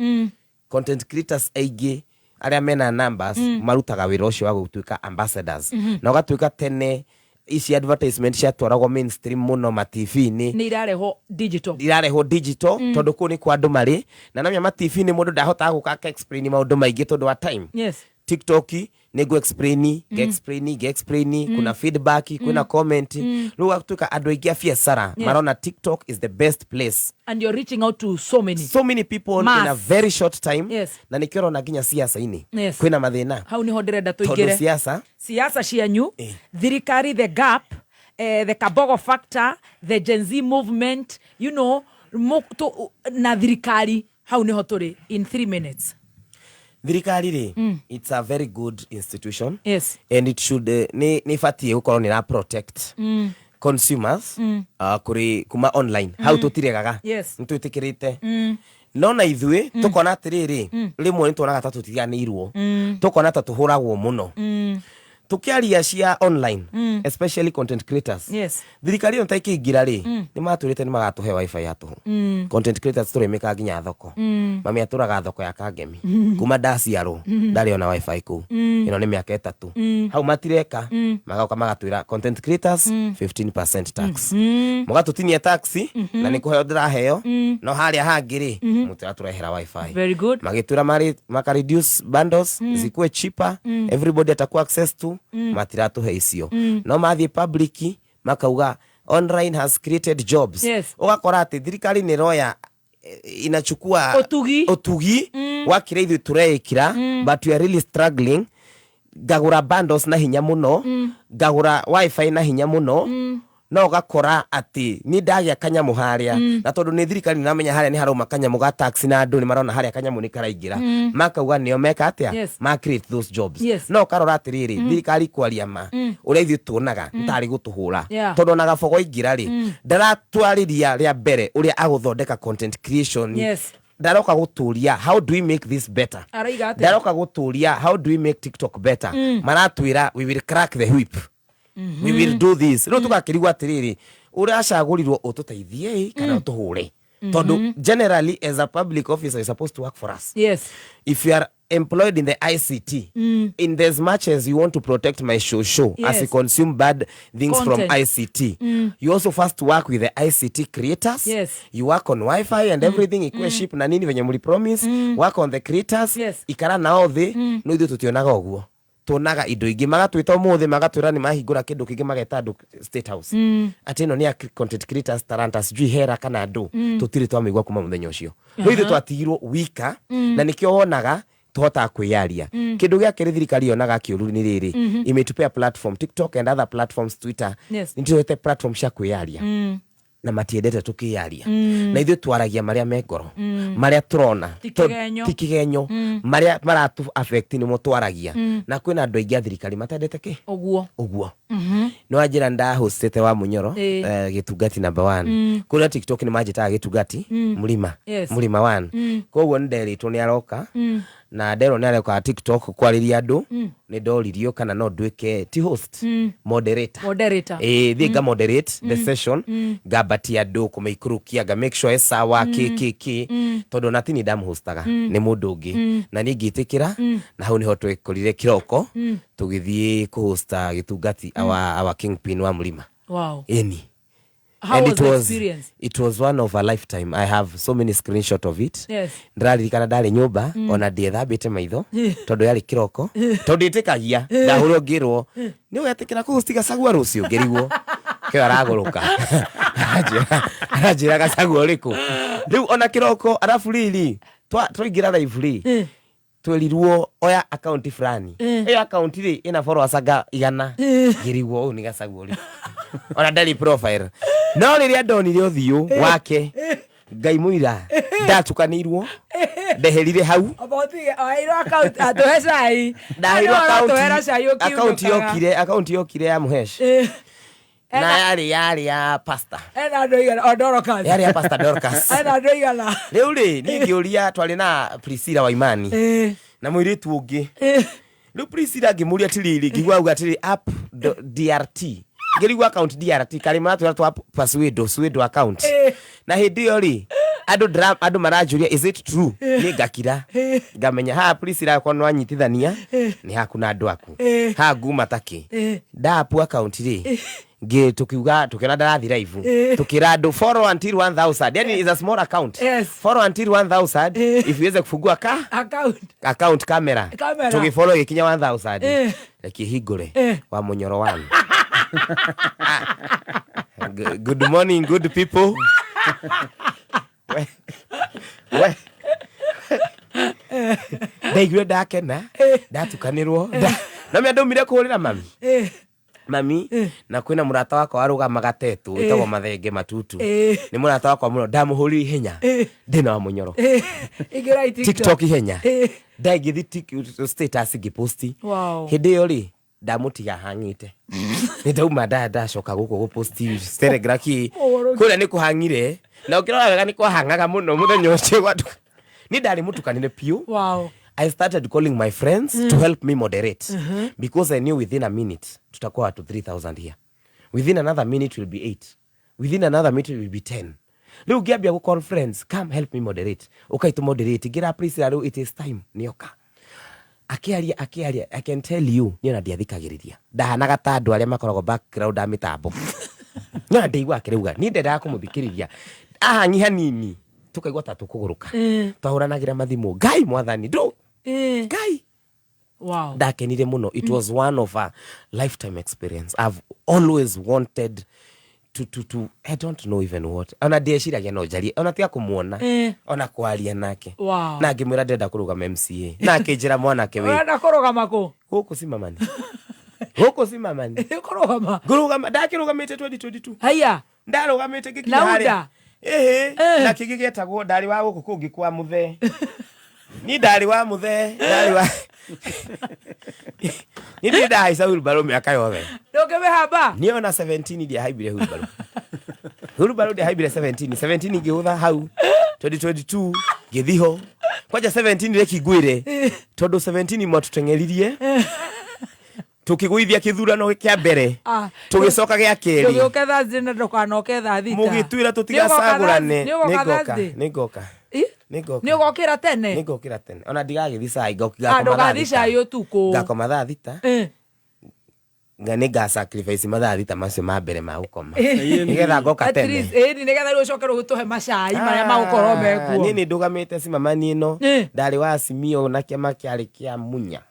Content creators aingĩ arĩa mena numbers marutaga wĩra ũcio wa gũtuĩka ambassadors. Na ũgatuĩka tene ici advertisement ciatwaragwo mainstream muno ma TV-inĩ nĩ irareho digital tondũ kũ nĩ kwa andũ marĩ na namya ma TV-inĩ mũndũ ndahotaga gũka explain maũndũ maingĩ tondũ wa time. Yes. TikTok nego explaini kuna feedback kuna comment lu atuka ando ingia fiesara marona TikTok is the best place and you're reaching out to so many people in a very short time. Na nikiora na ginya siasa ini kwina mathina hau ni honderenda tuigire siasa cianyu thirikari, the gap, the Kabogo factor, the Gen Z movement, you know, na thirikari hau ni hoturi in 3 minutes. Thirikari it's a very good institution, and it should ni fatie ukorwo ni protect consumers kuri kuma online how tutiregaga nituitikirite no na ithui tukona atiriri rimwe nituonaga ta tutiganirwo tukona ta tuhuragwo muno tukiaria cia online especially content creators. Thirikari on taikingira ni maturite ni magatuhe wifi yatuhu content creators turemeka ginya thoko mami aturaga thoko ya Kangemi kuma ndaciaro ndari ona wifi ku ino ni miaka 3 hau matireka magauka magatwira content creators 15% tax mugatutinia tax na ni kuheo ndiraheo no haria hangiri mutaturehera wifi very good magitwira maka reduce bundles zikuwe cheaper everybody atakuwa access to matiratuhe icio no mathie public makauga online has created jobs ugakora ati thirikari ni roya inachukua otugi wakira ithu tureikira but we are really struggling gagura bundles na hinya muno gagura wifi na hinya muno no gakora ati ni ndagia kanyamu haria na tondu ni thirikari namenya haria ni haroma kanyamu ga tax na andu ni marona haria kanyamu ni karaingira makauga nio meka atia ma create those jobs no karora atiriri thirikari kwaria ma uria ithu tuonaga ntari gutuhura tondu na gabogo ingira ri ndaratwariria ria mbere uria aguthondeka content creation ndaroka guturia how do we make this better ndaroka guturia how do we make TikTok better maratwira we will crack the whip we will do this no tukakirigwa atiriri urashagurirwo ututeithie kana utuhure tondu generally as a public officer is supposed to work for us. If you are employed in the ICT in as much as you want to protect my show as you consume bad things from ICT you also first work with the ICT creators you work on wifi and everything ikwe ship na nini venye muli promise work on the creators ikara nao thi no ithu tutionaga uguo tunaga indo ingi magatwita umuthi magatwira ni mahingura kindu kingi mageta andu State House atino ni content creators taranta sijui hera kana andu tutiri twamigwa kuma muthenya ucio no ithu twatigirwo wika na nikio wonaga tuhota kwiyaria kindu gia kiri thirikari onaga kiuru ni riri imetupea platform TikTok and other platforms Twitter nitwete platform cia kwiyaria na matiendete tukiyaria na ithu twaragia maria mengoro maria turona tikigenyo maria maratu affect ni mutwaragia na kwina andu aingi thirikari matendete ki uguo no ajira nda hostete wa Munyoro gitugati number 1 kuna TikTok ni majita gitugati mulima 1 koguo nderitwo ni aroka na ndero nale kwa TikTok kwariria andu ni ndoririo kana no ndwike ti host moderator thiga moderate the session gabatia andu kumeikurukia ga make sure sawa kiki tondu natini ndam hostaga ni mundu ungi na ni ngitikira na hau ni ho twekorire kiroko tugithie kuhosta gitugati our kingpin wa mulima eni. How was the experience? It was one of a lifetime. I have so many screenshots of it. Ndraririkana ndari nyumba ona ndiethabite maitho tondu yari kiroko tondu itikagia ndahurwo ngirwo ni wetikira kuhostiga sagwa rucio ngirigwo kio araguruka ajira gasagwa riku riu ona kiroko arafu riri twaingira live twerirwo oya account fulani iyo account ri ina followers aga 100 ngirigwo ni gasagwa riku ona daily profile no riria ndonire uthiu wake ngai muira ndatukanirwo ndeherire hau account atuhecai account yokire ya Muhesh na yari ya pastor yari ya pastor Dorcas riu ri ningiuria twari na Priscilla wa Imani na mwiritu ungi riu Priscilla ngimuria tiriri ngigwa uga tiri app DRT ngirigwa account DRT kalima twa password account na hindi yo ri andu marajuria is it true ni ngakira ngamenya ha Priscilla yakwa no anyitithania ni hakuna andu aku ha nguma taki ndapu account ri tukiuga tukira ndarathi live tukira do follow until 1000 yani is a small account. Follow until 1000 if uweze kufungua account camera tukifollow ikinya 1000 kihingure wa munyoro wanu. Good morning good people. Ndaigire ndakena ndatukanirwo na me ndaumire kurira mami na kwina murata wakwa warugamaga tetu itagwo Mathenge Matutu ni murata wakwa muno ndamuhuri ihenya ndina wa munyoro igira TikTok ihenya ndaigithi status giposti hindi yo ri ndamutiga hangite ni ndauma ndacoka guku guposti Telegram ki kuria ni kuhangire na ukirora wega ni kwahangaga muno muthenya ucio gwatuka ni ndari mutukanire piu. I started calling my friends to help me moderate because I knew within a minute tutakuwa watu 3000 here. Within another minute will be 8. Within another minute will be 10. Leo giambia go call friends, come help me moderate. Okay to moderate. Gira please leo it is time. Nioka. Akiaria I can tell you ni na ndiathikagiriria. Ndahanaga ta andu aria makoragwo background a mitambo. Ni ndeigwa akireuga ni ndenda kumuthikiriria. Ahanyi hanini. Tukaigwa ta tukuguruka. Twahuranagira mathimu. Ngai mwathani do. Guy. Wow. Ndakenire muno. It was one of a lifetime experience. I've always wanted to I don't know even what. Ona ndeciragia no njari. Ona tia kumuona. Ona kwaria nake. Wow. Na ngimwira ndenda kurugama MCA. Na akinjira mwanake we. Ona kurugama ko. Huko si mamani. Huko si mamani. Kurugama. Kurugama ndakirugamite 2022. Haya. Ndarugamite gikinya haria. Na kigigetagwo ndari wa guku kungi kwa muthe. Ni ndari wa muthe, ndari wa ni ndai sa Wheelbarrow miaka yothe. Ndoke haba. Ni ona 17 ndia haibire Wheelbarrow. Wheelbarrow ndia haibire 17 ngihutha hau 2022 githiho. Kwaja 17 reki gwire. Tondu 17 mwatutengeririe. Tukiguithia kithurano kia mbere. Tugicoka gia keri. Tugioke Thursday na ndukanoke thaa thita. Mugitwira tutigacagurane. Nigoka. Nigokira tene. Nigokira tene. Ona ndigagithi cai ngokira ndogathi cai utuku. Ngakoma thaa thita. Ngane ga sacrifice mathaa thita macio ma mbere ma gukoma. Nigetha ngoka tene. At least nigetha ru ucoke gutuhe macai maria magukorwo mekuo. Nini ndugamite cimamani ino. Ndari wa Simio na kiama kiari kia munya.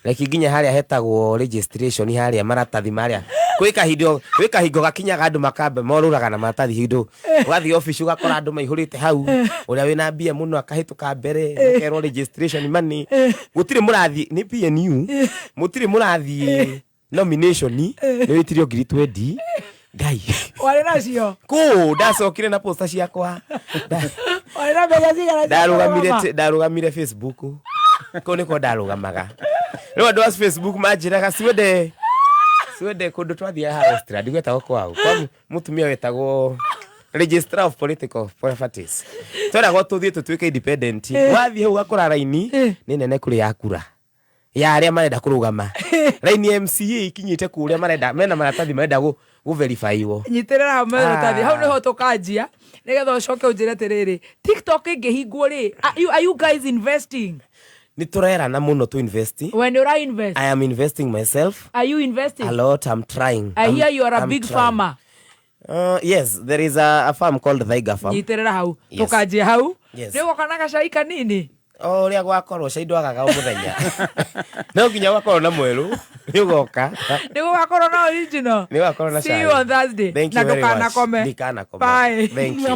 Leki ginya haria hetagwo registration haria maratathi maria kwika hingo gakinyaga andu makambe moruraga na maratathi hindo wathi office ugakora andu maihurite hau uria wina mbia muno akahituka mbere akerwo registration money gutire murathi ni PNU mutire murathi nomination ni witirio ngiri 20 ngai wale nacio ku ndacokire na poster ciakwa wale na beja cigara ndarugamire Facebook ko niko ndarugamaga no andu a Facebook manjiraga siwede kundu twathia ha Austria ndigwetagwo kwao kwa mutumia wetagwo Registrar of Political Parties twiragwo tuthie tutwike independent wathie hau gakora raini ni nene kuri yakura ya aria marenda kurugama raini MCA ikinyite kuria marenda mena maratathi marenda gu verify wo nyitirira maratathi hau niho tukanjia nigetha ucoke unjire tiriri TikTok ingihingwo ri are you guys investing? Ni turera na muno to invest. When you are invest, I am investing myself. Are you investing? A lot. I'm trying. I hear you are a big farmer. Yes, there is a farm called Thaiga Farm. Nyitirira hau tukanjie hau nigo kana gacai kanini ria gwakorwo cai ndwagaga muthenya no nginya gwakorwo na mweru nigoka nigo gwakorwo na original nigo gwakorwo na cai. See you on Thursday na ndukana kome. Bye. Thank you.